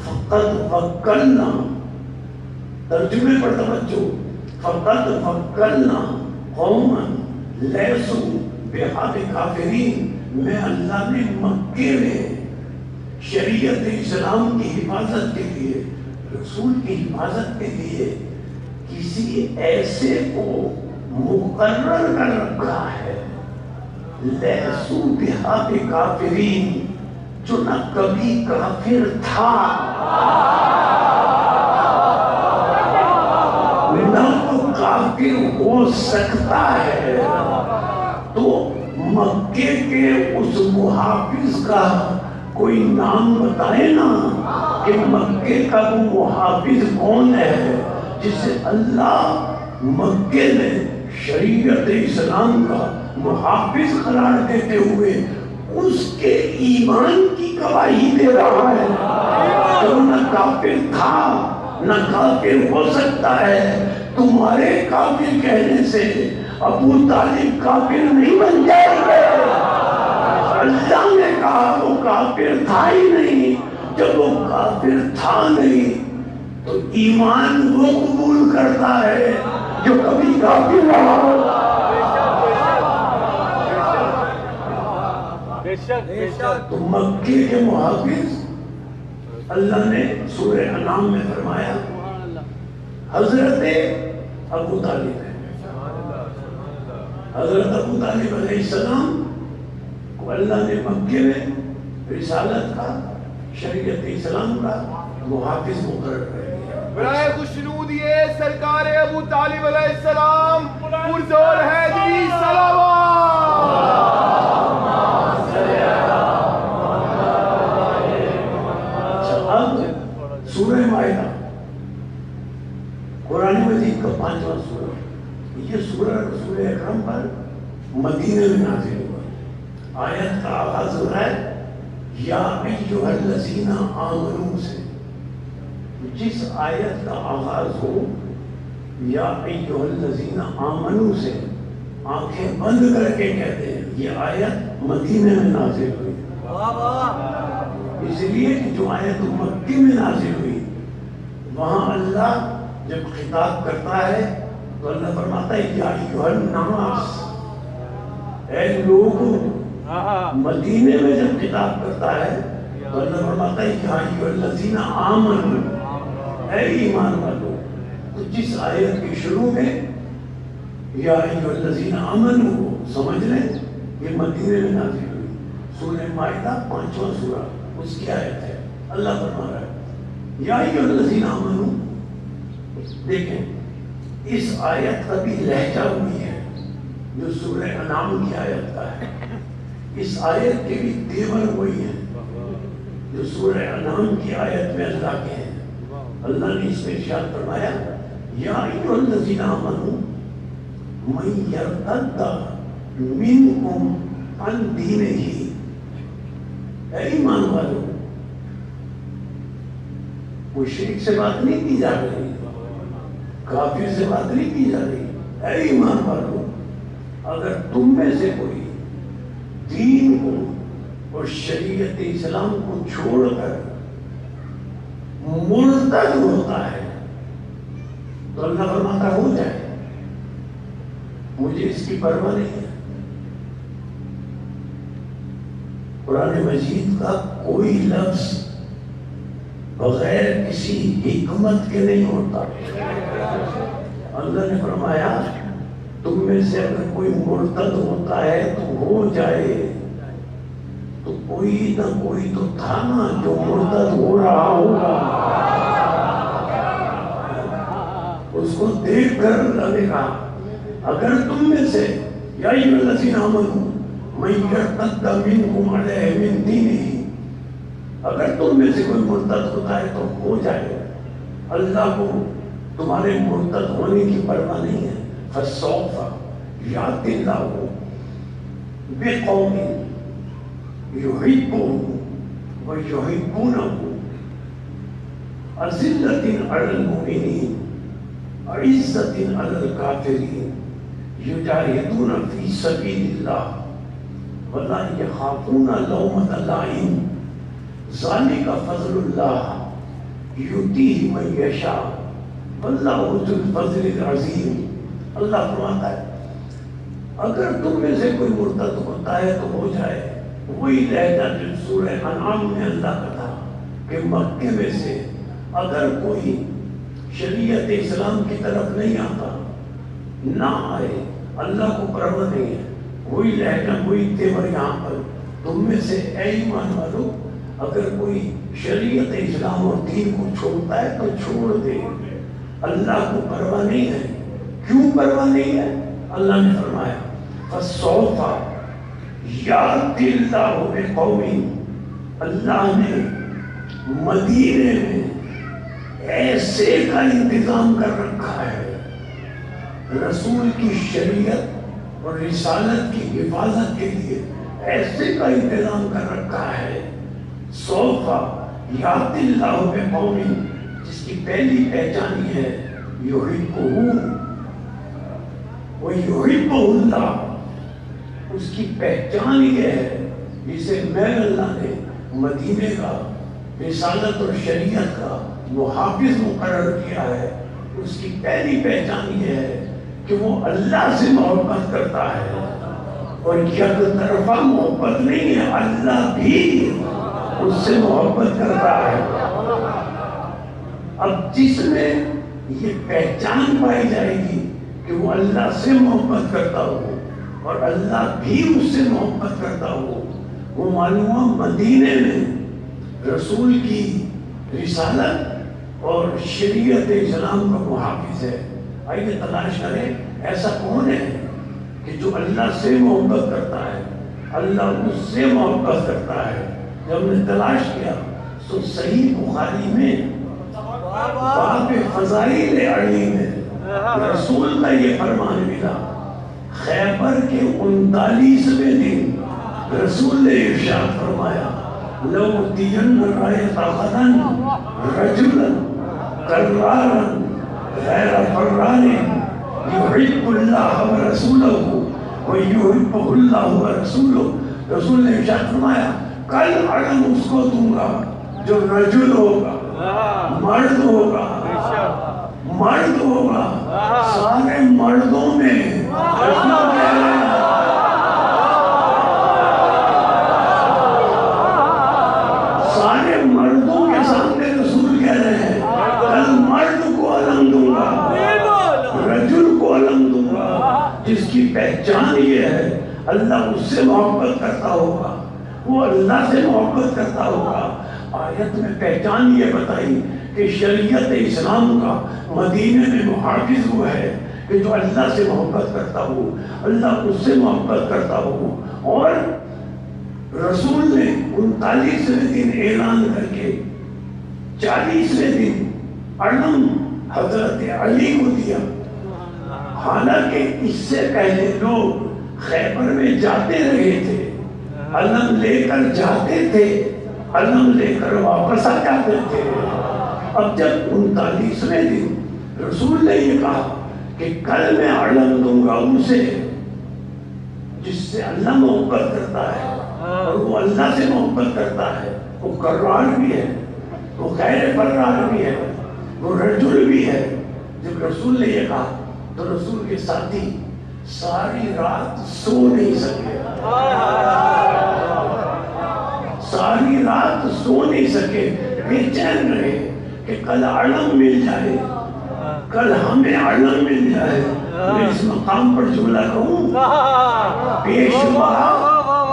فقط وکلنا, ترجمے پر توجہ, فقط وکلنا قوما لیسوا بہا بکافرین. میں اللہ نے مکے میں شریعت اسلام کی حفاظت کے لیے, رسول کی حفاظت کے لیے کسی ایسے کو مقرر کر رکھا ہے لیسوا بہا بکافرین, جو نہ کبھی کافر تھا نہ تو کافر ہو سکتا ہے. تو مکے کے اس محافظ کا کوئی نام بتائے نا کہ مکے کا وہ محافظ کون ہے جسے اللہ مکے میں شریعت اسلام کا محافظ قرار دیتے ہوئے اس کے ایمان کی گواہی دے رہا ہے. جو نہ کافر تھا نہ کافر ہو سکتا ہے. تمہارے کافر کہنے سے ابو طالب کافر نہیں بن جائے گا. اللہ نے کہا وہ کافر تھا ہی نہیں. جب وہ کافر تھا نہیں تو ایمان وہ قبول کرتا ہے جو کبھی کافر رہا. تو مکے کے محافظ اللہ نے سورہ انعام میں فرمایا حضرت ابو طالب ہے. حضرت ابو طالب علیہ السلام کو اللہ نے مکے میں رسالت کا, شریعت اسلام کا محافظ مقرر کر دیا. برائے خوشنودیے سرکار ابو طالب علیہ السلام پرزور حیدری صلوات. سورہ مائدہ قرآن مجید کا 5واں سورہ، یہ سورہ رسول اکرم پر مدینے میں نازل ہوا۔ آیت کا آغاز ہو رہا ہے یا ایھا الذین آمنوا سے۔ جس آیت کا آغاز ہو یا ایھا الذین آمنوا سے، آنکھیں بند کر کے کہتے ہیں یہ آیت مدینے میں نازل ہوئی۔ اس لیے کہ جو آیت مکی میں نازل ہوئی وہاں اللہ جب خطاب کرتا ہے تو اللہ فرماتا ہے یا ایھا الناس، اے لوگوں۔ مدینے میں جب خطاب کرتا ہے تو اللہ فرماتا ہے یا ایھا الذین آمنوا، اے ایمان والو۔ تو جس آیت کے شروع میں یا ایھا الذین آمنوا سمجھ لیں یہ مدینے میں نازل ہوئی۔ سورہ مائدہ 5واں سورہ اس کی آیت ہے۔ اللہ فرما رہا ہے یا ایھا الذین آمنوا۔ دیکھیں اس آیت کا بھی لہجہ ہوئی ہے جو سورہ انعام کی آیت کا ہے، اس آیت کے بھی تیور وہی ہیں جو سورہ انعام کی آیت میں اللہ کے ہیں۔ اللہ نے اس میں ارشاد فرمایا یا ایھا الذین آمنوا من یرتد منکم عن دینہ، اے ایمان والو۔ مشرک سے بات نہیں کی جا رہی، کافر سے بات نہیں کی جا رہی، اے ایمان والو اگر تم میں سے کوئی دین کو اور شریعت اسلام کو چھوڑ کر مرتد ہوتا ہے تو اللہ فرماتا ہو جائے، مجھے اس کی پرواہ نہیں ہے۔ قرآن مجید کا کوئی لفظ بغیر کسی حکمت کے نہیں ہوتا۔ اللہ نے فرمایا تم میں سے اگر کوئی مرتد ہوتا ہے تو ہو جائے، تو کوئی نہ کوئی تو تھا نا جو مرتد ہو رہا ہوگا، اس کو دیکھ کر اللہ نے کہا اگر تم میں سے یا ایھا الذین آمنوا من یرتد منکم عن دینہ، اگر تم میں سے کوئی مرتد ہوتا ہے تو ہو جائے، اللہ کو تمہارے مرتد ہونے کی پرواہ نہیں ہے۔ فسوف یأتی اللہ بقوم یحبهم ویحبونہ اذلۃ علی المؤمنین عزۃ علی الکافرین یجاہدون فی سبیل اللہ ولا یخافون لومۃ لائم ذالک فضل اللہ یؤتیہ من یشاء واللہ ذو الفضل العظیم۔ اللہ فرماتا ہے اگر تم میں سے کوئی مرتد ہوتا ہے تو ہو جائے، وہی لہجہ جو سورہ انعام میں اللہ کا تھا کہ مکے میں سے اگر کوئی شریعت اسلام کی طرف نہیں آتا نہ آئے، اللہ کو پرواہ نہیں ہے، وہی لہجہ وہی تیور یہاں پر تم میں سے اے ایمان والو اگر کوئی شریعت اسلام اور دین کو چھوڑتا ہے تو چھوڑ دے، اللہ کو پرواہ نہیں ہے۔ کیوں پرواہ نہیں ہے؟ اللہ نے فرمایا فسوف یأتی اللہ بقوم، اللہ نے مدینے میں ایسے کا انتظام کر رکھا ہے، رسول کی شریعت اور رسالت کی حفاظت کے لیے ایسے کا انتظام کر رکھا ہے۔ سوف یأتی اللہ بقوم، جس کی پہلی پہچان یہ ہے یحبہ ویحبہ اللہ، اس کی پہچان یہ ہے جسے میں اللہ نے مدینے کا رسالت اور شریعت کا محافظ مقرر کیا ہے، اس کی پہلی پہچان یہ ہے کہ وہ اللہ سے محبت کرتا ہے، اور یک طرفہ محبت نہیں ہے، اللہ بھی اس سے محبت کرتا ہے۔ اب جس میں یہ پہچان پائی جائے گی کہ وہ اللہ سے محبت کرتا ہو اور اللہ بھی اس سے محبت کرتا ہو، وہ معلوم ہوا مدینے میں رسول کی رسالت اور شریعت اسلام کا محافظ ہے۔ آئیے تلاش کریں ایسا کون ہے کہ جو اللہ سے محبت کرتا ہے، اللہ اس سے محبت کرتا ہے۔ جب ہم نے تلاش کیا تو صحیح بخاری میں باب فضائل علی میں رسول کا یہ فرمان ملا. خیبر کے 39ویں دن رسول نے ارشاد فرمایا لو تین رایت غدا رجلا کرارا غیر فرار یحب اللہ ورسولہ ویحبہ اللہ ورسولہ. رسول نے ارشاد فرمایا کل علم اس کو دوں گا جو رجل ہوگا, مرد ہوگا, مرد ہوگا. سارے مردوں میں سارے مردوں کے سامنے رسول کہہ رہے ہیں کل مرد کو علم دوں گا, رجل کو علم دوں گا جس کی پہچان یہ ہے اللہ اس سے محبت کرتا ہوگا, وہ اللہ سے محبت کرتا ہوگا. آیت میں پہچان یہ بتائی کہ شریعت اسلام کا مدینے میں محافظ ہوا ہے کہ جو اللہ سے محبت کرتا ہو, اللہ اس سے محبت کرتا ہو. اور رسول نے 39ویں دن اعلان کر کے 40ویں دن علم حضرت علی کو دیا. حالانکہ اس سے پہلے لوگ خیبر میں جاتے رہے تھے, علم لے کر جاتے تھے, علم لے کر واپس آ جاتے تھے. اب جب 39ویں دن رسول نے یہ کہا کہ کل میں علم دوں گا اسے جس سے اللہ محبت کرتا ہے اور وہ اللہ سے محبت کرتا ہے, وہ کرار بھی ہے, وہ غیر فرار بھی ہے, وہ رجل بھی ہے. جب رسول نے یہ کہا تو رسول کے ساتھی ساری رات سو نہیں سکے, ساری رات سو نہیں سکے, بے چین رہے کہ کل علم مل جائے, کل ہمیں علم مل جائے. میں اس مقام پر جملہ کہوں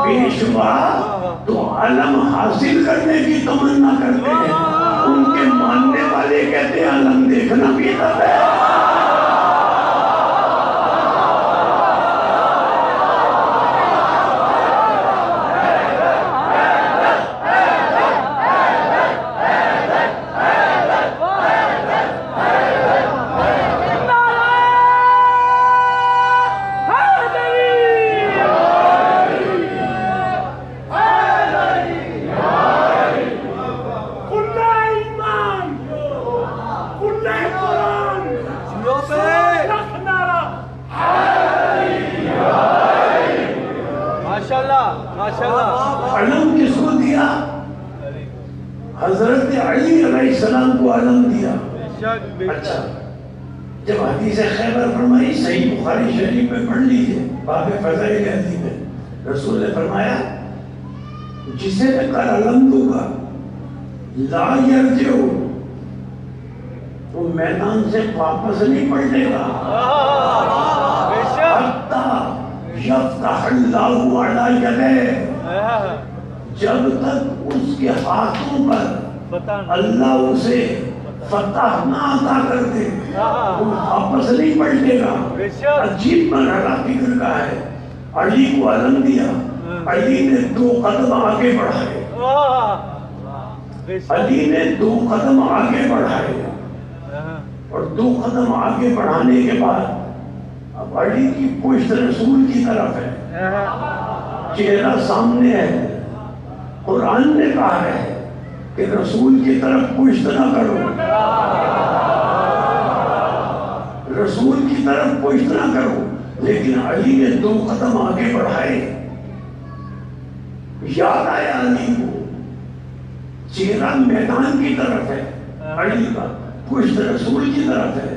پیشوا تو علم حاصل کرنے کی تمنا کرتے ہیں, ان کے ماننے والے کہتے ہیں علم دیکھنا بھی تب ہے. علم کس کو دیا؟ حضرت علی علیہ السلام کو علم دیا. اچھا, جب حدیث خیبر فرمائی صحیح بخاری شریف میں پڑھ لیجئے باب فضائل علی میں رسول نے فرمایا جسے میں کل علم دوں گا لا یرجع, وہ میدان سے واپس نہیں پلٹے گا حتی یفتح اللہ علی یدیہ, جب تک اس کے ہاتھوں پر اللہ اسے فتح نہ عطا کر دے وہ واپس نہیں پلٹے گا. عجیب مرحلہ فکر کا ہے. علی کو علم دیا, علی نے 2 قدم آگے بڑھائے, علی نے 2 قدم آگے بڑھائے, اور 2 قدم آگے بڑھانے کے بعد اب علی کی پشت رسول کی طرف ہے, چہرہ سامنے ہے. قرآن نے کہا ہے کہ رسول کی طرف پشت نہ کرو, رسول کی طرف پشت نہ کرو. لیکن علی نے 2 قدم آگے بڑھائے. یاد آیا علی کو, چہرہ میدان کی طرف ہے علی کا, پشت رسول کی طرف ہے.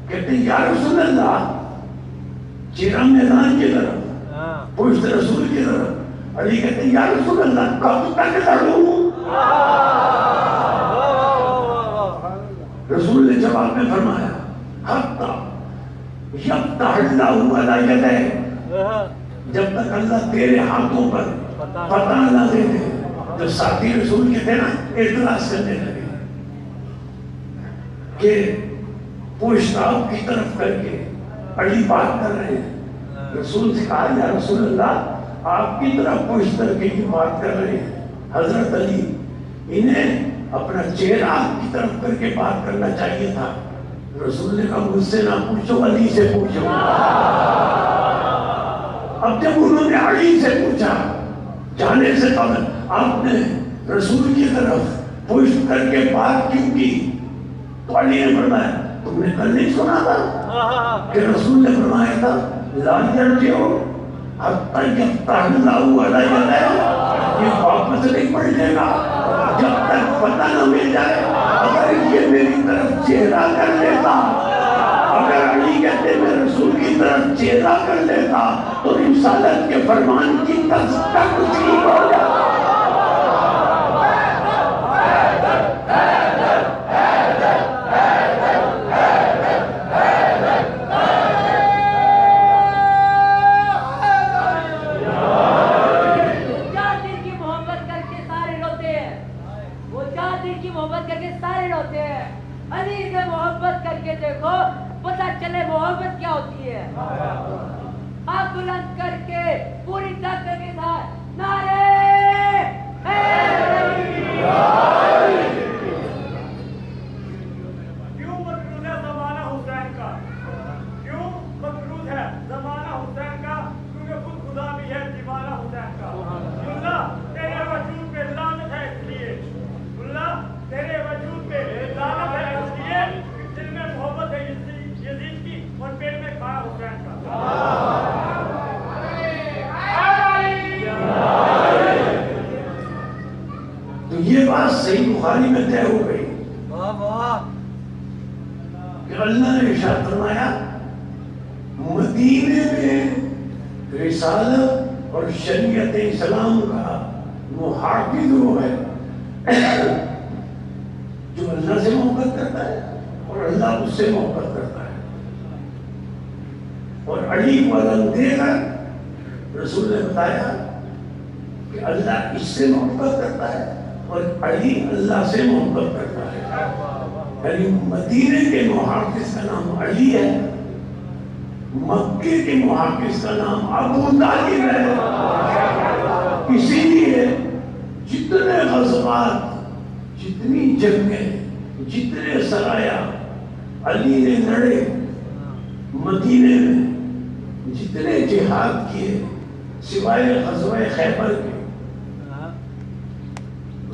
کہتے ہیں یا رسول اللہ, چہرہ میدان کی طرف, پشت رسول کی طرف. علی کہتے ہیں یا رسول اللہ کب تک لڑوں؟ رسول نے جواب میں فرمایا حتی یفتح اللہ علی یدیہ, جب تک اللہ تیرے ہاتھوں پر فتح نہ دے دے. جو ساتھی رسول کے تھے نا اعتراض کرنے لگے کہ پشت آپ کی طرف کر کے علی بات کر رہے ہیں. رسول سے کہا یا رسول اللہ آپ کی طرف پشت کر کے بات کر رہے ہیں. حضرت علی انہیں اپنا چہرہ آپ کی طرف کر کے بات کرنا چاہیے تھا. رسول نے کہا مجھ سے نہ پوچھو، علی سے پوچھو. اب جب انہوں نے علی سے پوچھا جانے سے قبل آپ نے رسول کی طرف پشت کر کے بات کیوں کی، تو علی نے فرمایا تم نے کل نہیں سنا تھا کہ رسول نے فرمایا تھا لا ترجعوا حتی یفتح اللہ علیہ، یہ واپس نہیں پڑ جائے گا جب تک پتہ نہ مل جائے. اگر یہ میری طرف چہرہ کر لیتا، اگر علی کہتے میں رسول کی طرف چہرہ کر لیتا تو رسالت کے فرمان کی تصدیق ٹھیک ہو جاتا. علی سے محبت کر کے دیکھو، پتہ چلے محبت کیا ہوتی ہے. آپ بلند کر کے پوری طاقت کے ساتھ نعرے کیوں مقروض ہے زمانہ حسین کا؟ کیوں مقروض ہے زمانہ حسین کا؟ کیونکہ خود خدا بھی ہے دیوانہ حسین کا. اللہ تیرے وجود پہ لعنت ہے، اس لیے اللہ تیرے وجود پہ لعنت ہے، اس لیے دل میں محبت ہے یزید کی اور پیٹ میں کھایا حسین کا. تو یہ بات صحیح بخاری میں طے ہو گئی کہ اللہ نے ارشاد فرمایا مدینے میں رسالت اور شریعت اسلام کا محافظ وہ ہے جو اللہ سے محبت کرتا ہے اور اللہ اس سے محبت کرتا ہے. اور علی کو علم دے کر رسول نے بتایا کہ اللہ اس سے محبت کرتا ہے اور علی اللہ سے محبت کرتا ہے. یعنی مدینے کے محافظ کا نام علی ہے، مکے کے محافظ کا نام ابو طالب ہے. اسی لیے جتنے غزوات، جتنی جنگیں، جتنے سرایا علی نے لڑے مدینے میں، جتنے جہاد کیے سوائے غزوہ خیبر کے،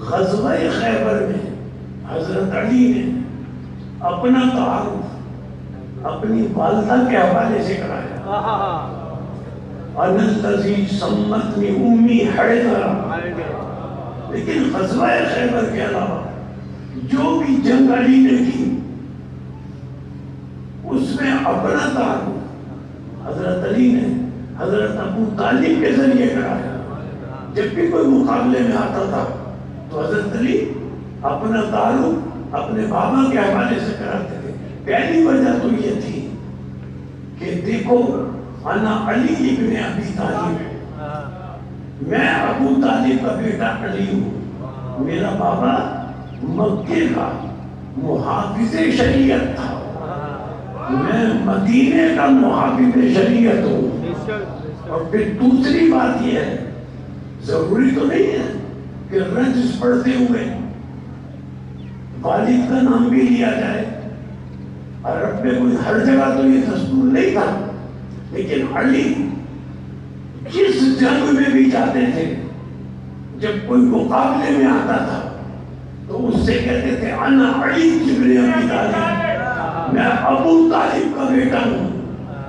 غزوہ خیبر میں حضرت علی نے اپنا تعارف اپنی والدہ کے حوالے سے کرایا. انا الذی سمتنی امی حیدرا. لیکن غزوہ خیبر کے علاوہ جو بھی جنگ علی نے کی اس میں اپنا تعارف حضرت علی نے حضرت ابو طالب کے ذریعے کرایا. جب بھی کوئی مقابلے میں آتا تھا تو حضرت علی اپنا تعارف اپنے بابا کے حوالے سے کراتے تھے. پہلی وجہ تو یہ تھی کہ دیکھو انا علی ابن ابی طالب، میں ابو طالب کا بیٹا علی ہوں. میرا بابا مکے کا محافظ شریعت تھا، میں مدینے کا محافظ شریعت ہوں. اور پھر دوسری بات یہ ہے، ضروری تو نہیں ہے کہ رجز پڑھتے ہوئے والد کا نام بھی لیا جائے. عرب میں کوئی ہر جگہ تو یہ دستور نہیں تھا، لیکن علی جس جنگ میں بھی جاتے تھے جب کوئی مقابلے میں آتا تھا تو اس سے کہتے تھے انا علی ابن ابی طالب، میں ابو طالب کا بیٹا ہوں.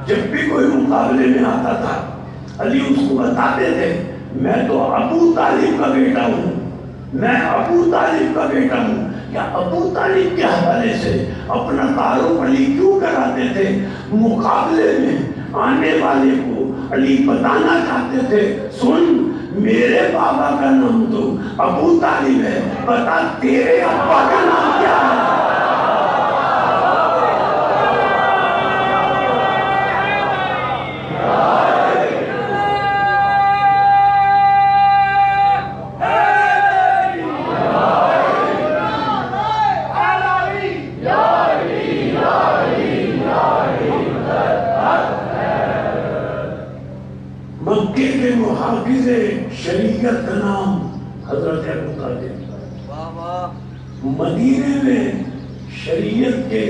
جب بھی کوئی مقابلے میں آتا تھا علی اس کو بتاتے تھے میں تو ابو طالب کا بیٹا ہوں، میں ابو طالب کا بیٹا ہوں. یا ابو طالب کے حوالے سے اپنا تعارف علی کیوں کراتے تھے؟ مقابلے میں آنے والے کو علی بتانا چاہتے تھے سن میرے بابا کا نام تو ابو طالب ہے، بتا تیرے ابا کا نام کیا ہے. مکے کے محافظ شریعت کا نام حضرت ابو طالب. مدینے میں شریعت کے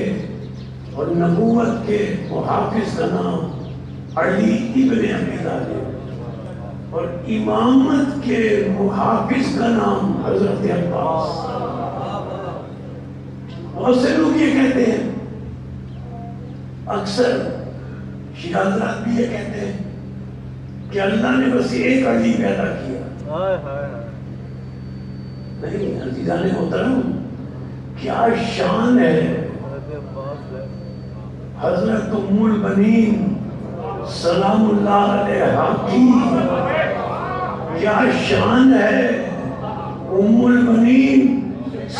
اور نبوت کے محافظ کا نام علی ابن ابی طالب اور امامت کے محافظ کا نام حضرت عباس. بہت سے لوگ یہ کہتے ہیں، اکثر شیعہ حضرات بھی یہ کہتے ہیں کہ اللہ نے بس ایک علی پیدا کیا. نہیں عزیزان محترم، کیا شان ہے حضرت ام البنین سلام اللہ علیہا کی، کیا شان ہے ام البنین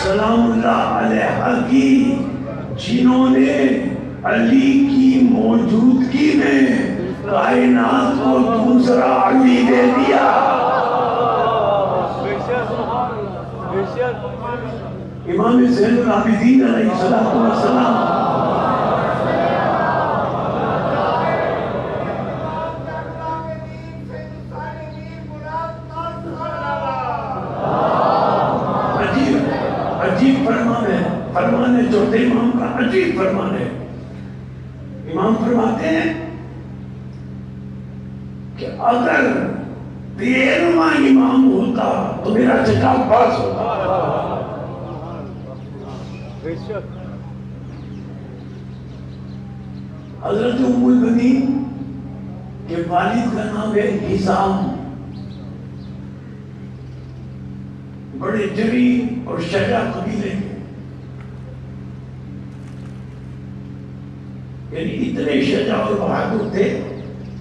سلام اللہ علیہا کی، جنہوں نے علی کی موجودگی میں کائنات کو دوسرا علی دے دیا. امام زین العابدین علیہ الصلوۃ والسلام عجیب فرمان ہے چوتھے امام کا عجیب فرمان ہے. امام فرماتے ہیں کہ اگر 13واں امام ہوتا تو میرا چچا عباس ہوتا. حضرت ام البنین کے والد کا نام ہے حزام، بڑے جری اور شجاع قبیلے کے، یعنی اتنے شجاع اور بہادر تھے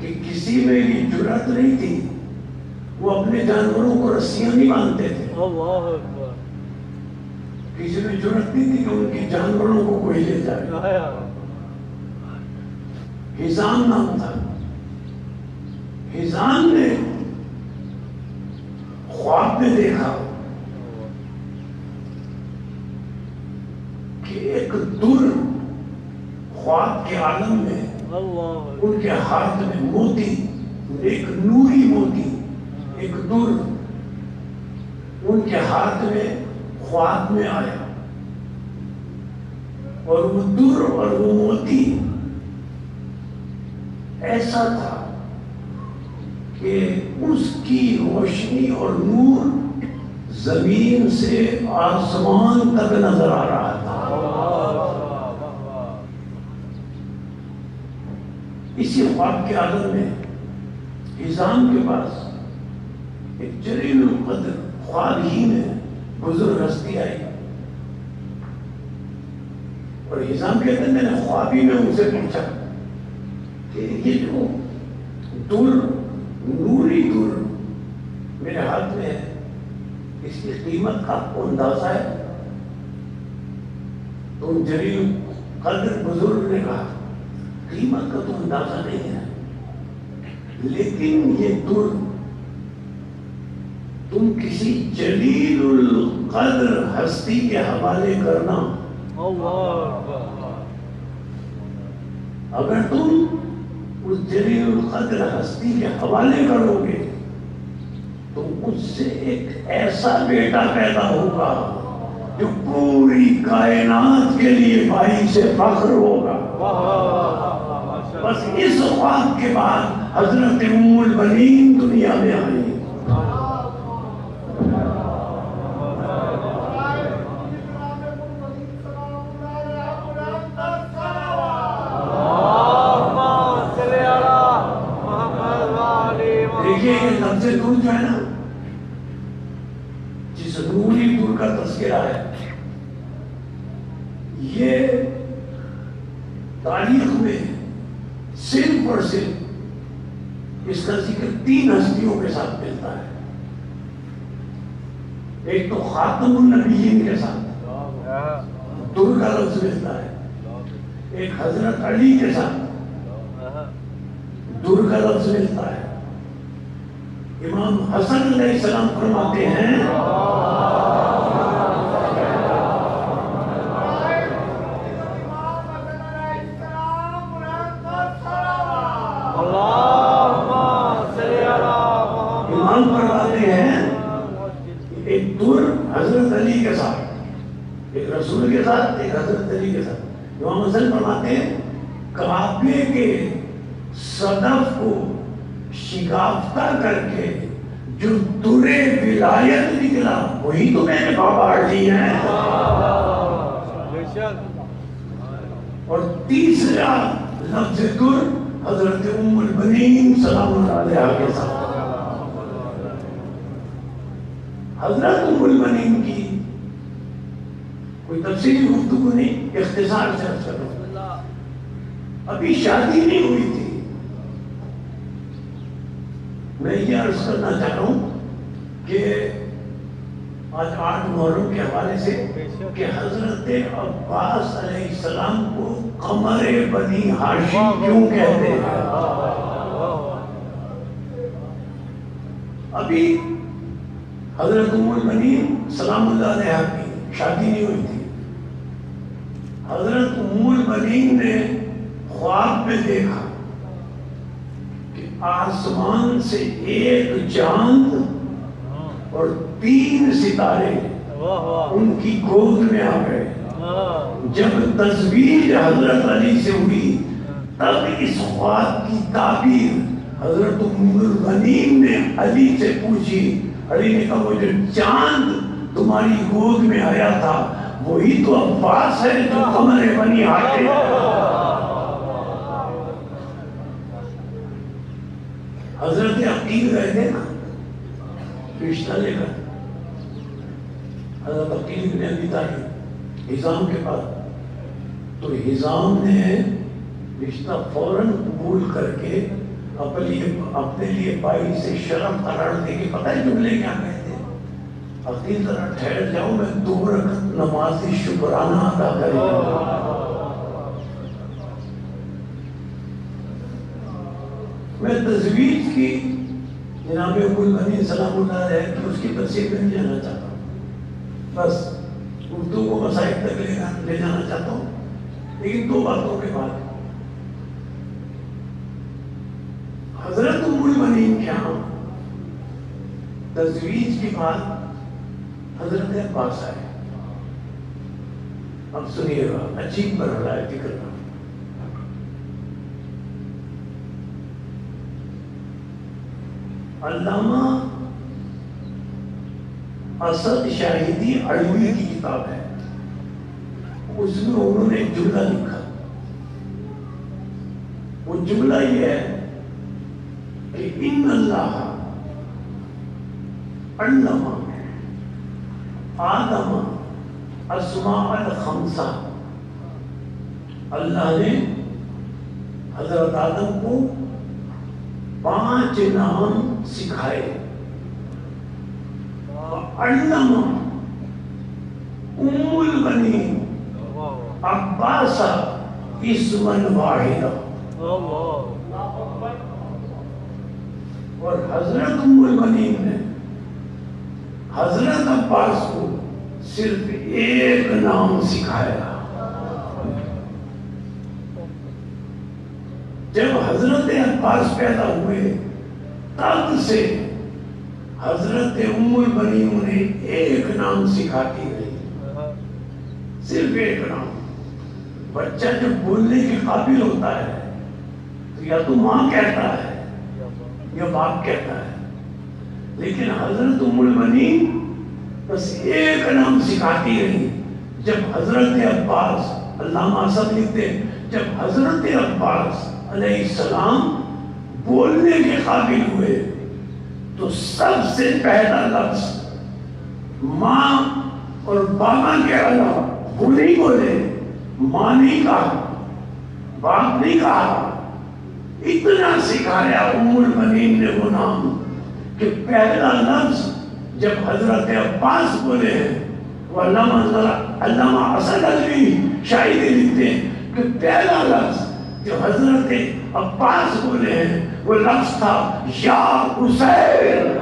کہ کسی میں یہ جرأت نہیں تھی وہ اپنے جانوروں کو رسیاں نہیں باندھتے تھے. کسی میں جرأت نہیں تھی کہ ان کے جانوروں کو کوئی لے جائے. حزام نام تھا. حزام نے خواب میں دیکھا کہ ایک در خواب کے عالم میں ان کے ہاتھ میں موتی، ایک نوری موتی، ایک در ان کے ہاتھ میں خواب میں آیا، اور وہ در اور وہ موتی ایسا تھا کہ اس کی روشنی اور نور زمین سے آسمان تک نظر آ رہا تھا. اسی خواب کے عالم میں حزام کے پاس ایک جلیل القدر خواب ہی میں بزرگ ہستی آئی، اور حزام کہتے ہیں میں نے خوابی میں ان سے پوچھا کہ یہ جو دور نوری دور میرے ہاتھ میں ہے اس کی قیمت کا آپ کو اندازہ ہے؟ تو ان جلیل قدر بزرگ نے کہا قیمت کا تو اندازہ نہیں ہے، لیکن یہ دور تم کسی جلیل القدر ہستی کے حوالے کرنا. اگر تم اس جلیل القدر ہستی کے حوالے کرو گے تو اس سے ایک ایسا بیٹا پیدا ہوگا جو پوری کائنات کے لیے بھائی سے فخر ہوگا. بس اس خواب کے بعد حضرت ام البنین دنیا میں آئی. دیکھیے یہ لفظ دور جو ہے نا، جس نوری دور کا تذکرہ ہے، یہ تاریخ میں صرف اور صرف اس کا ذکر 3 ہستیوں کے ساتھ ملتا ہے. ایک تو خاتم النبیین کے ساتھ دور کا لفظ ملتا ہے، ایک حضرت علی کے ساتھ دور کا لفظ ملتا ہے. امام حسن علیہ السلام فرماتے ہیں ایک دور حضرت علی کے ساتھ رسول کے ساتھ ایک حضرت علی کے ساتھ. امام حسن فرماتے ہیں کعبے کے صدف کو شکافتہ کر کے جو درے ولایت نکلا وہی تو میں نے بابا علی ہیں. اور تیسرا لفظ در حضرت ام البنین سلام اللہ علیہ کے ساتھ. حضرت ام البنین کی کوئی تفصیلی گفتگو نہیں, اختصار سے عرض کروں. ابھی شادی نہیں ہوئی تھی. میں یہ عرض کرنا چاہ رہا ہوں کہ آج 8 محرم کے حوالے سے کہ حضرت عباس علیہ السلام کو قمر بنی ہاشم کیوں کہتے ہیں. ابھی حضرت ام البنین سلام اللہ علیہ کی شادی نہیں ہوئی تھی. حضرت ام البنین نے خواب میں دیکھا کہ آسمان سے ایک چاند اور 3 ستارے ان کی گود میں آ گئے. جب تصویر حضرت علی سے ہوئی تب اس خواب کی تعبیر حضرت ام البنین نے علی سے پوچھی. علی نے کہا وہ جو چاند تمہاری گود میں آیا تھا وہی تو عباس ہے جو قمر بنی ہاشم ہے. حضرت عقیل گئے تھے نا رشتہ لے کر. حضرت عقیل ابن ابی طالب حزام کے پاس, تو حزام نے رشتہ فوراً قبول کر کے اپنے لیے بھائی سے شرم قرار دے کے پتہ ہے جملے کیا کہتے ہیں. عقیل ذرا ٹھہر جاؤ, میں 2 رکعت نماز شکرانہ ادا کروں. میں تجویز کی جناب ام البنین سلام اللہ علیہ کہ اس کی تفصیل میں نہیں جانا چاہتا ہوں, بس اردو کو مسائل تک لے جانا چاہتا ہوں. لیکن 2 باتوں کے بعد حضرت ام البنین کے یہاں تجویز کی بات حضرت عباس آئے. اب سنیے گا, عجیب مرحلہ ہے فکر کا. علامہ اسد شاہدی علوی کی کتاب ہے, اس میں انہوں نے ایک جملہ لکھا. وہ جملہ یہ ہے کہ ان اللہ علم آدم اسماء الخمسہ. اللہ نے حضرت آدم کو 5 نام سکھائے. علم ام البنین عباس اسما واحدا. اور حضرت ام البنین نے حضرت عباس کو صرف ایک نام سکھایا. جب حضرت عباس پیدا ہوئے تب سے حضرت ام البنین انہیں ایک نام سکھاتی رہی, صرف ایک نام. بچہ جب بولنے کے قابل ہوتا ہے تو یا تو ماں کہتا ہے یا باپ کہتا ہے, لیکن حضرت ام البنین بس ایک نام سکھاتی رہی. جب حضرت عباس, علامہ اسد لکھتے ہیں, جب حضرت عباس علیہ السلام بولنے کے قابل ہوئے تو سب سے پہلا لفظ ماں اور بابا کے علاوہ وہ نہیں بولے. ماں نہیں کہا, باپ نہیں کہا, اتنا سکھایا ام البنین نے وہ نام کہ پہلا لفظ جب حضرت عباس بولے ہیں, وہ علامہ اسد علوی شاعری لکھتے ہیں کہ پہلا لفظ جو حضرت عباس بولے ہیں وہ لفظ تھا یا حسین.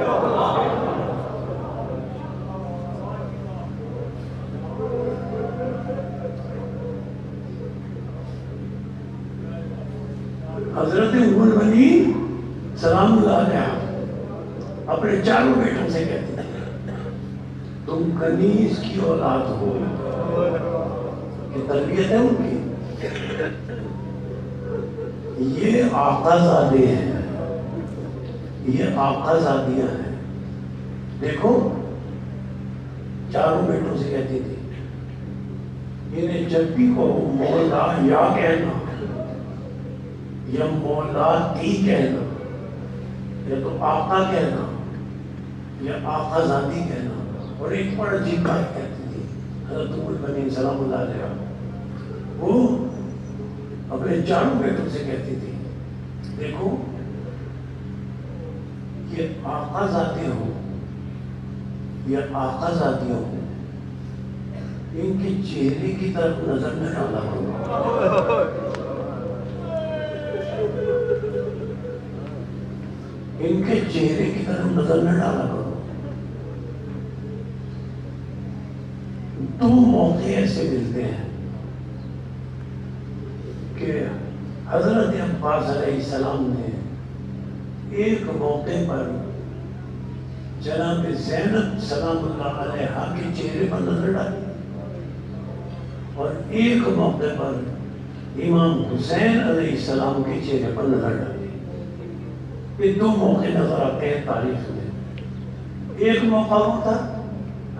حضرت ام البنین سلام اللہ علیہ اپنے 4 بیٹوں سے کہتے ہیں تم کنیز کی اولاد ہو, تربیت ہے ان کی. یہ آقازادے ہیں, یہ آقازادیاں ہیں. دیکھو چاروں بیٹوں سے کہتی تھی انہیں جب بھی کو مولا یا کہنا یا مولا تی کہنا یا تو آقا کہنا یا آقا ذاتی کہنا. اور ایک بڑا عجیب بات کہتی تھی حضرت ام المؤمنین سلام اللہ علیہ, وہ اپنے چاروں بیٹوں سے کہتی تھی دیکھو یہ آقا ذاتی ہو یا آقا ذاتی ہو, ان کے چہرے کی طرف نظر نہ ڈالا کرو. ان کے چہرے کی طرف نظر نہ ڈالا کرو. دو موقع ایسے ملتے ہیں کہ حضرت عباس علیہ السلام نے ایک موقع پر جناب زینب سلام اللہ علیہا کے چہرے پر نظر ڈالی اور ایک موقع پر امام حسین علیہ السلام کے چہرے پر نظر ڈالی. یہ دو موقع نظر آتے ہیں تاریخ میں. ایک موقع ہوتا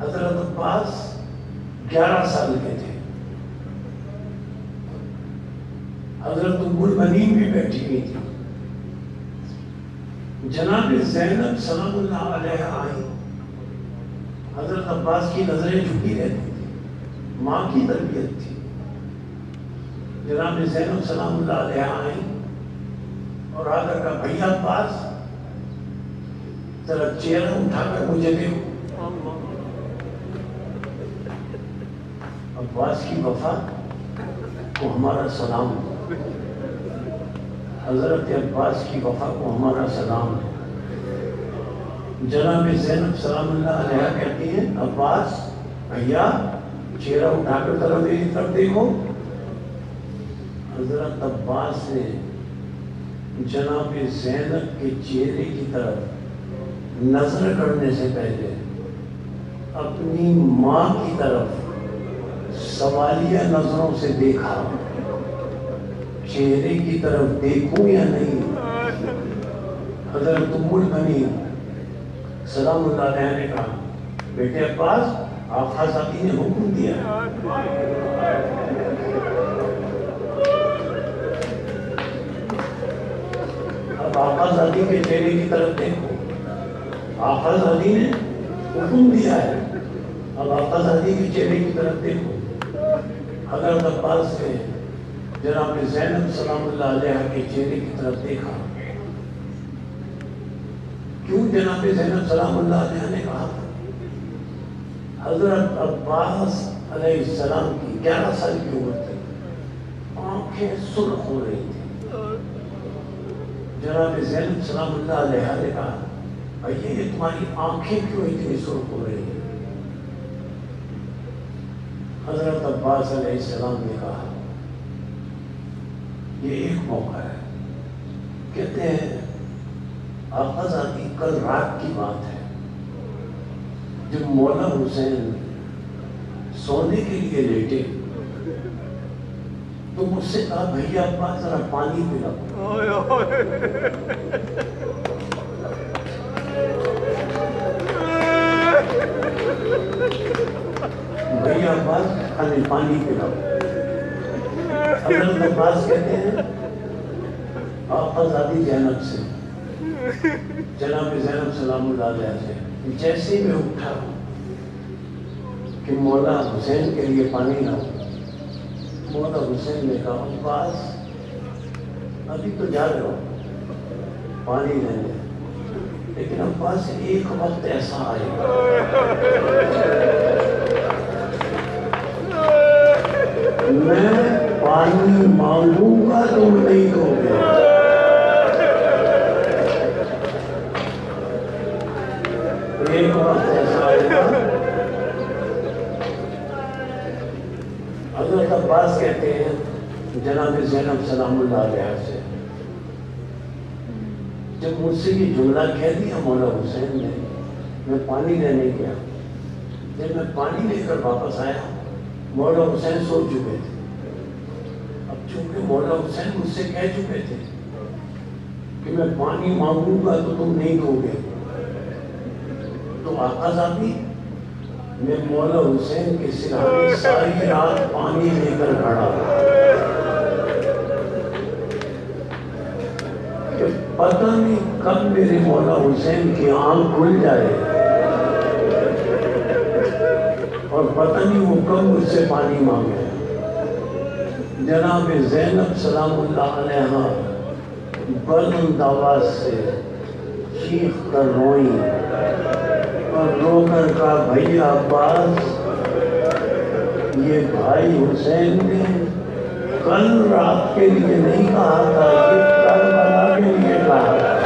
حضرت عباس 11 سال کے تھے, حضرت ام المؤمنین بھی بیٹھی ہوئی تھی, جناب زینب سلام اللہ علیہ آئی, حضرت عباس کی نظریں جھکی رہتی تھی, ماں کی تربیت تھی. جناب زینب سلام اللہ علیہ آئی اور آ کر کہا بھیا عباس ذرا چہرہ اٹھا کر مجھے دیکھو. عباس کی وفا کو ہمارا سلام, حضرت عباس کی وفا کو ہمارا سلام. جناب زینب سلام اللہ علیہ کہتی ہیں عباس بھیا چہرہ اٹھا کر ذرا میری طرف دیکھو. حضرت عباس نے جناب زینب کے چہرے کی طرف نظر کرنے سے پہلے اپنی ماں کی طرف سوالیہ نظروں سے دیکھا, چہرے کی طرف دیکھوں یا نہیں. حضرت ام المؤمنین سلام اللہ علیہ نے کہا بیٹے عباس آقا ذاتی نے حکم دیا, اب آقا ذاتی کے چہرے کی طرف دیکھو. آقا ذاتی نے حکم دیا ہے, اب آقا ذاتی کے چہرے کی طرف دیکھو. حضرت عباس نے جناب زینب سلام اللہ علیہ کے چہرے کی طرف دیکھا. کیوں جناب زینب سلام اللہ علیہ نے کہا تھا؟ حضرت عباس علیہ السلام کی 11 سال کی عمر تھی, آنکھیں سرخ ہو رہی تھی. جناب زینب سلام اللہ علیہ نے کہا بھائی یہ تمہاری آنکھیں کیوں اتنی سرخ ہو رہی ہیں؟ حضرت عباس علیہ السلام نے کہا یہ ایک موقع ہے. کہتے ہیں آقا ذاتی کل رات کی بات ہے جب مولا حسین سونے کے لیے لیٹے تو مجھ سے کہا بھیا عباس ذرا پانی پلاؤ. بھیا عباس ہمیں پانی پلاؤ. حضرت عباس کہتے ہیں آقا ذاتی زینب سے جناب زینب سلام اللہ علیہ سے جیسے ہی میں اٹھا کہ مولا حسین کے لیے پانی لاؤ, مولا حسین نے کہا عباس ابھی تو جا رہے ہو پانی لینے, لیکن عباس ایک وقت ایسا آئے گا میں پانی مانگوں گا تم نہیں دو گے. ایک وقت ایسا آئے گا. حضرت عباس کہتے ہیں جناب زینب سلام اللہ علیہ سے جب مجھ سے یہ جملہ کہہ دیا مولا حسین نے, میں پانی لینے گیا. جب میں پانی لے کر واپس آیا مولا حسین سو چکے تھے. چونکہ مولا حسین مجھ سے کہہ چکے تھے کہ میں پانی مانگوں گا تو تم نہیں دو گے، تو آقا زادی میں مولا حسین کے سرانے ساری رات پانی لے کر کھڑا کہ پتہ نہیں کب میرے مولا حسین کی آنکھ کھل جائے اور پتہ نہیں وہ کب مجھ سے پانی مانگے۔ جناب زینب سلام اللہ علیہ بلند آواز سے چیخ کر روئیں اور رو کر کہا بھیا عباس، یہ بھائی حسین نے کل رات کے لیے نہیں کہا تھا، یہ کربلا کے لیے کہا تھا۔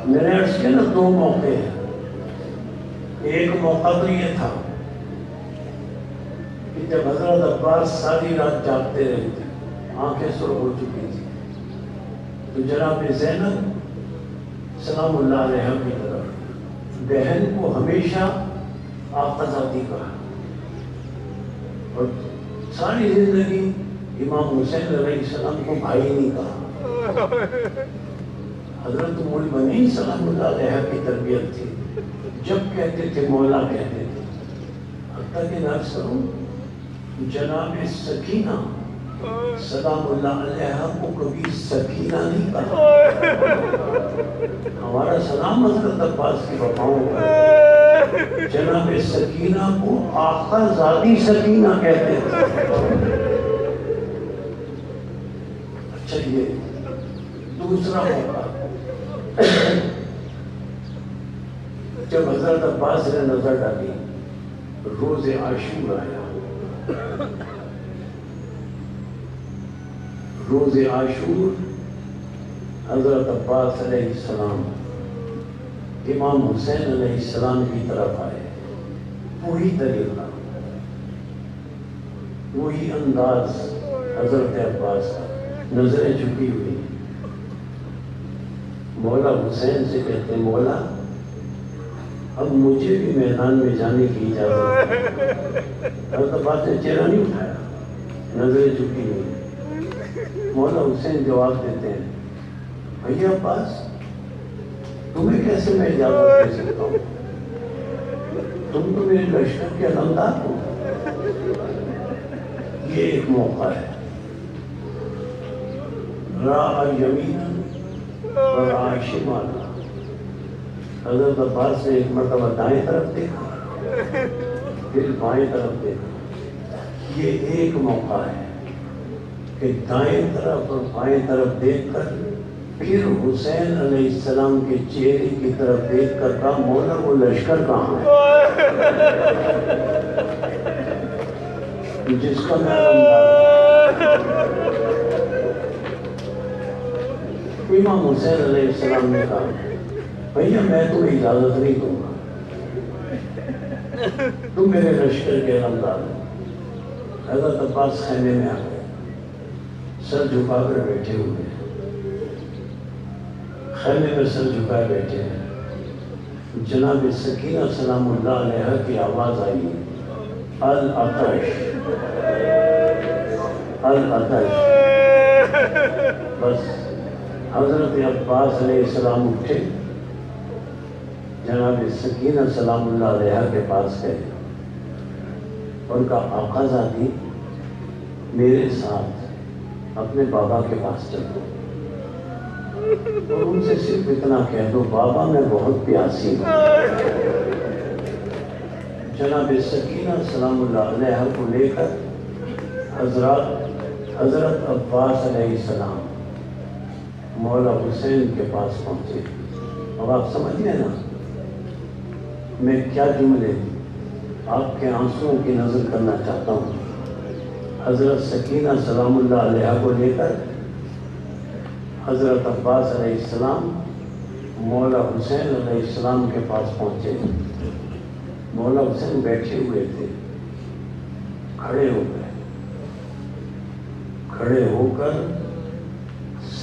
میں نے عرض کیا نا دو موقع ہیں۔ ایک موقع تو یہ تھا کہ جب حضرت عباس ساری رات جاگتے رہے تھے، آنکھیں سر ہو چکی تھی، تو جناب زینب سلام اللہ علیہ کی طرف بہن کو ہمیشہ آقا ذاتی کہا، اور ساری زندگی امام حسین علیہ السلام کو بھائی نہیں کہا۔ حضرت مولی بنی سلام اللہ علیہ کی تربیت تھی، جب کہتے تھے مولا کہتے تھے، حتیٰ کہ نرس کروں جناب سکینہ سلام اللہ علیہ کو کبھی سکینہ نہیں کہا۔ ہمارا سلام حضرت عباس کی وفاؤں پر جناب سکینہ کو آقا زادی سکینہ کہتے تھے۔ اچھا یہ دوسرا موقع جب حضرت عباس نے نظر ڈالی، روز عاشور آیا۔ روز عاشور حضرت عباس علیہ السلام امام حسین علیہ السلام کی طرف آئے، وہی طریقہ وہی انداز حضرت عباس کا، نظریں جھکی ہوئی، مولا حسین سے کہتے ہیں مولا اب مجھے بھی میدان میں جانے کی اجازت ہے۔ حضرت عباس نے چہرہ نہیں اٹھایا، نظریں جھکی ہوئی۔ مولا حسین جواب دیتے ہیں بھیا عباس تمہیں کیسے میں اجازت دے سکتا ہوں، تم تو میرے لشکر کے علمدار ہو۔ یہ ایک موقع ہے، راہ یمین اور عاشمانہ۔ حضرت عباس نے ایک مرتبہ دائیں طرف دیکھا، پھر بائیں طرف دیکھا۔ یہ ایک موقع ہے کہ دائیں طرف اور بائیں طرف دیکھ کر پھر حسین علیہ السلام کے چہرے کی طرف دیکھ کر کہا مولا وہ لشکر کہاں ہے جس کا میں امام حسین علیہ السلام نے کہا بھیا میں تمہیں اجازت نہیں دوں گا، تم میرے لشکر کے علمدار ہو۔ حضرت عباس خیمے میں آ گئے، سر جھکا کر بیٹھے ہوئے، خیمے میں سر جھکائے بیٹھے ہیں۔ جناب سکینہ سلام اللہ علیہ کی آواز آئی العطش العطش۔ بس حضرت عباس علیہ السلام اٹھے، جناب سکینہ سلام اللہ علیہ کے پاس گئے اور کہا آقا زادی میرے ساتھ اپنے بابا کے پاس چلو اور ان سے صرف اتنا کہہ دو بابا میں بہت پیاسی ہوں۔ جناب سکینہ سلام اللہ علیہ کو لے کر حضرت عباس علیہ السلام مولا حسین کے پاس پہنچے۔ اب آپ سمجھ گئے نا میں کیا جملے آپ کے آنسوؤں کی نظر کرنا چاہتا ہوں۔ حضرت سکینہ سلام اللہ علیہ کو لے کر حضرت عباس علیہ السلام مولا حسین علیہ السلام کے پاس پہنچے۔ مولا حسین بیٹھے ہوئے تھے، کھڑے ہو گئے، کھڑے ہو کر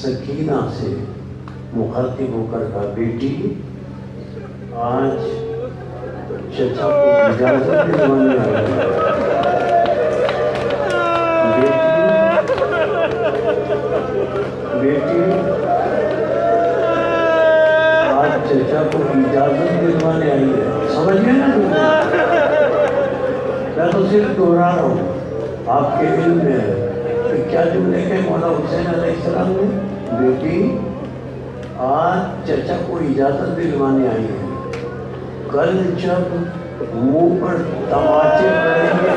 سکینہ سے مخاطب ہو کر کہا بیٹی آج چچا کو اجازت دلوانے آئے ہیں۔ بیٹی آج چچا کو اجازت دلوانے آئی ہے، سمجھ گئے نا تم؟ میں تو صرف دوہرا رہا ہوں، آپ کے علم میں ہے کہ کیا جملے کے مولا حسین علیہ السلام نے؟ بیٹی آج چچا کو اجازت دلوانے آئی ہے، کل جب منہ پر تماچے پڑیں گے،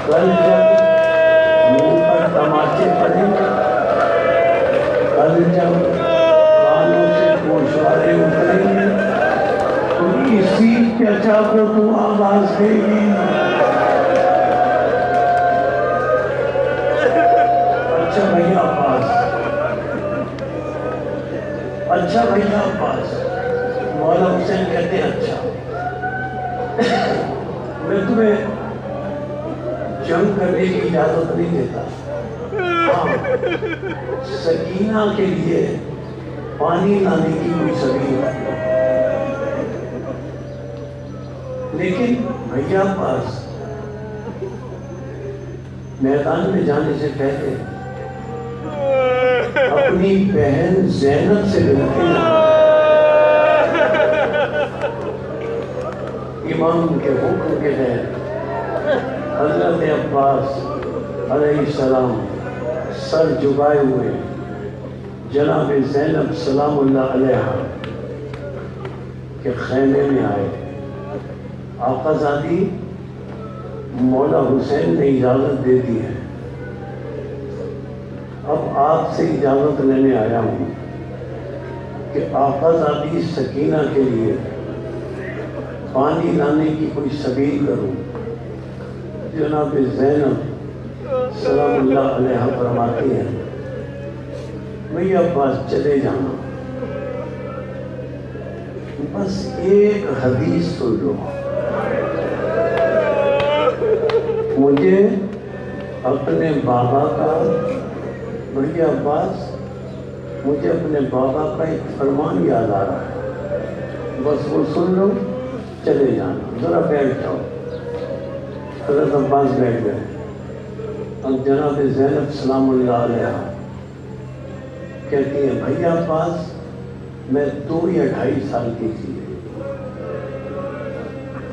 کل جب منہ پر تماچے پڑیں گے، کل جب کانوں سے گوشوارے اتریں گے، تو اسی چچا کو تو آواز دے گی، اچھا بھیا عباس، اچھا بھیا عباس۔ مولا حسین کہتے ہیں اچھا، میں تمہیں جنگ کرنے کی اجازت نہیں دیتا، ہاں سکینہ کے لیے پانی لانے کی کوئی سبیل ہے، لیکن بھیا عباس میدان میں جانے سے پہلے اپنی بہن زینب سے ملتے ہیں، امام کے حکم کے تحت حضرت عباس علیہ السلام سر جھکائے ہوئے جناب زینب سلام اللہ علیہا کے خیمے میں آئے۔ آقا زادی مولا حسین نے اجازت دے دی ہے، اب آپ سے اجازت لینے آیا ہوں کہ آقا زادی سکینہ کے لیے پانی لانے کی کوئی سبیل کروں۔ جناب زینب سلام اللہ علیہ فرماتی ہیں بھیا عباس چلے جانا، بس ایک حدیث سن لو، مجھے اپنے بابا کا، بھیا عباس مجھے اپنے بابا کا ایک فرمان یاد آ رہا ہے، بس وہ سن لو چلے جانا، ذرا بیٹھ جاؤ۔ حضرت عباس بیٹھ گئے، اب جناب زینب سلام اللہ علیہ کہتی ہے بھیا عباس میں 2 یا 2.5 سال کی تھی،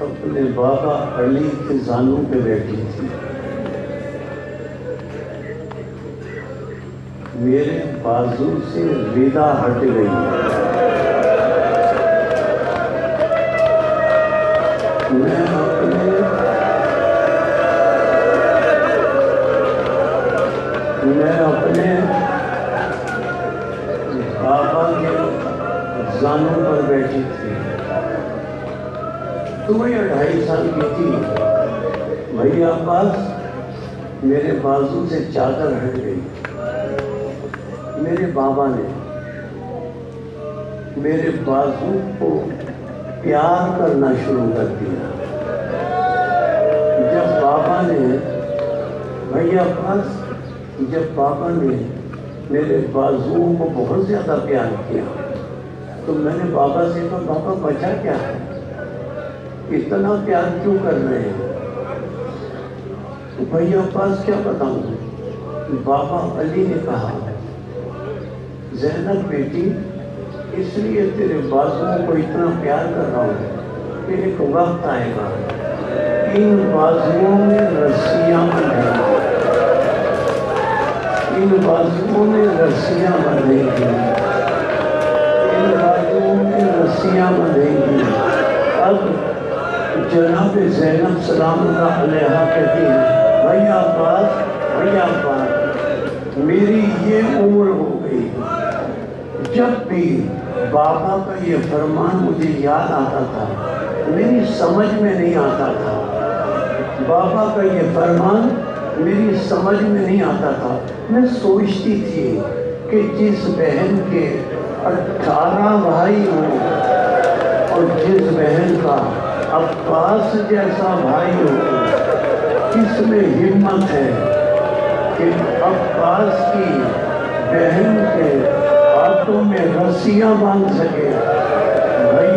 اپنے بابا علی کے زانوں پہ بیٹھی تھی، میرے بازو سے ردا ہٹ گئی، میں اپنے بابا کے زانوں پر بیٹھی تھی، 2 یا 2.5 سال کی تھی، بھیا عباس میرے بازو سے چادر ہٹ گئی، میرے بابا نے میرے بازو کو پیار کرنا شروع کر دیا، جب بابا نے بھیا عباس جب بابا نے میرے بازوؤں کو بہت زیادہ پیار کیا تو میں نے بابا سے کہا بابا بچا کیا ہے، اتنا پیار کیوں کر رہے ہیں؟ تو بھیا عباس کیا بتاؤں، بابا علی نے کہا زینب بیٹی اس لیے تیرے بازوؤں کو اتنا پیار کر رہا ہوں کہ ایک وقت آئے گا ان بازوؤں میں رسیاں بندھیں گی، ان بازوؤں میں رسیاں بندھیں گی، ان بازوؤں میں رسیاں بندھیں گی۔ اب جناب زینب سلام اللہ علیہ کہتی ہیں بھیا عباس میری یہ عمر ہو گئی، جب بھی بابا کا یہ فرمان مجھے یاد آتا تھا میری سمجھ میں نہیں آتا تھا، بابا کا یہ فرمان میری سمجھ میں نہیں آتا تھا، میں سوچتی تھی کہ جس بہن کے 18 بھائی ہوں اور جس بہن کا عباس جیسا بھائی ہو، کس میں ہمت ہے کہ عباس کی بہن کے ہاتھوں میں رسیاں باندھ سکے،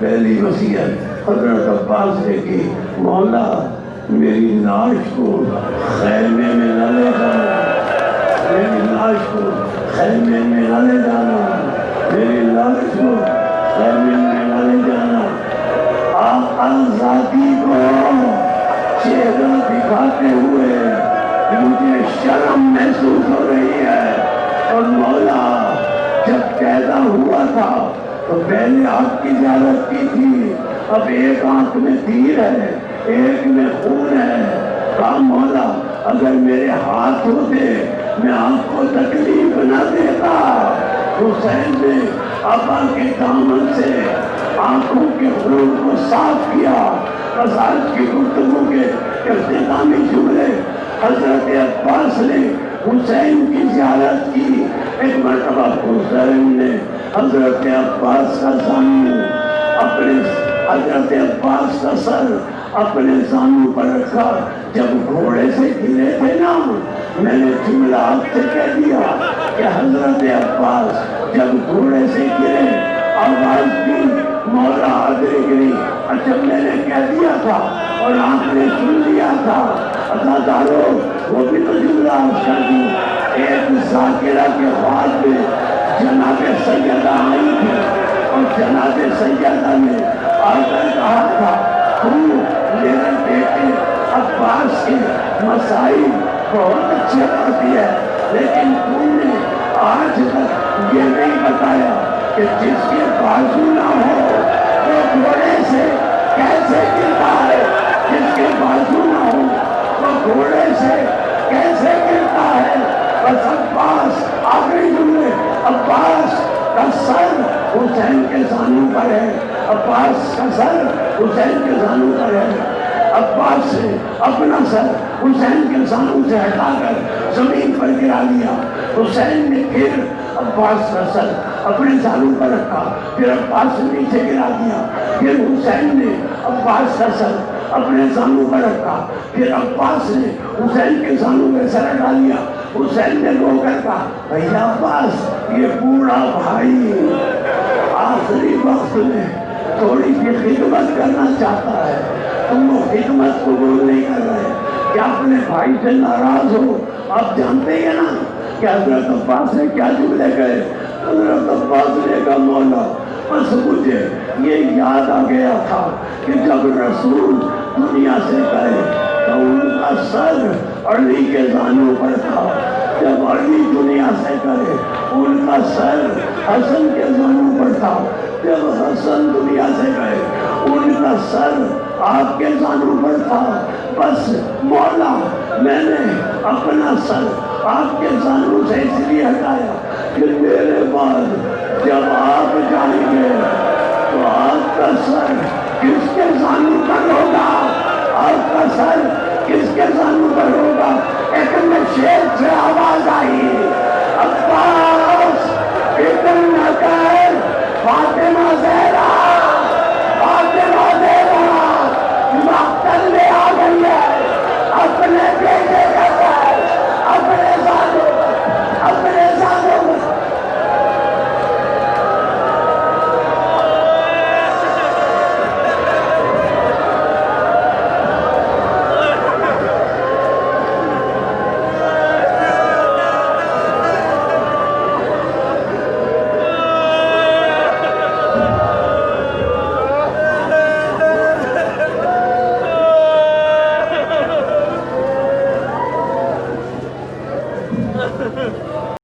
پہلی وصیت حضرت عباس نے کی، مولا میری لاش کو خیمے میں نہ لے جانا، میری لاش کو خیمے میں نہ لے جانا، میری لاش کو خیمے میں نہ لے جانا۔ آقا ذاتی کو چہرہ دکھاتے ہوئے مجھے شرم محسوس ہو رہی ہے، اور مولا جب پیدا ہوا تھا تو پہلے آپ کی زیارت کی تھی، اب ایک آنکھ میں تیر ہے، ایک میں خون ہے، کہا مولا اگر میرے ہاتھ ہوتے میں آپ کو تکلیف نہ دیتا۔ حسین نے ابا کے دامن سے آنکھوں کے خون کو صاف کیا۔ بس آج کی گفتگو کے اختتامی جملے، حضرت عباس نے حسین کی زیارت کی۔ ایک مرتبہ حسین نے حضرت عباس کا زانو اپنے حضرت عباس کا سر اپنے زانو پر رکھا۔ جب گھوڑے سے گرے تھے نا، میں نے جملہ آپ سے کہہ دیا کہ حضرت عباس جب گھوڑے سے گرے آواز دی مولا آدھے گری۔ اچھا میں نے کہہ دیا تھا اور آپ نے سن لیا تھا، عزادارو وہ بھی تو جملہ آپ کر دی۔ ایک ذاکرہ کے بعد میں جناب سیدہ آئی تھی، اور جناب سیدہ نے آ کر کہا تھا تو میرے بیٹے عباس کے مسائل بہت اچھے پڑھتی ہے، لیکن تم نے آج تک یہ نہیں بتایا کہ جس کے بازو نہ ہو وہ گھوڑے سے کیسے گرتا ہے، جس کے بازو نہ ہو وہ گھوڑے سے کیسے گرتا ہے۔ بس عباس آخری جملے، عباس کا سر حسین کے زانو پر ہے، عباس کا سر حسین کے زانو پر ہے۔ عباس نے اپنا سر حسین کے زانو سے ہٹا کر زمین پر گرا دیا۔ حسین نے پھر عباس کا سر اپنے زانو پر رکھا، پھر عباس نے نیچے گرا دیا، پھر حسین نے عباس کا سر اپنے زانو پر رکھا، پھر عباس نے حسین کے زانو میں سر ہٹا دیا۔ حسین نے رو کر کہا بھیا عباس یہ بوڑھا بھائی آخری وقت میں تھوڑی سی خدمت کرنا چاہتا ہے، تم وہ خدمت قبول نہیں کر رہے، کیا اپنے بھائی سے ناراض ہو؟ آپ جانتے ہیں نا کہ حضرت عباس نے کیا جملے کہے؟ حضرت عباس نے کہا مولا بس مجھے یہ یاد آ گیا تھا کہ جب رسول دنیا سے گئے تو ان کا سر علی کے زانوں پر تھا، جب علی دنیا سے گئے ان کا سر حسن کے زانوں پر تھا، جب حسن دنیا سے گئے ان کا سر آپ کے زانوں پر تھا۔ بس مولا میں نے اپنا سر آپ کے زانوں سے اس لیے ہٹایا کہ میرے بعد جب آپ جائیں گے تو آپ کا سر کس کے زانوں پر ہوگا؟ آپ کا سر کس کے زانوں پر ہوگا؟ ایک شیر سے آواز آئی عباس فکر نہ کر فاطمہ زہرا، فاطمہ زہرا مقتل میں آ گئی ہے، اپنے بیٹے کا سر اپنے زانوں پر Ha ha ha.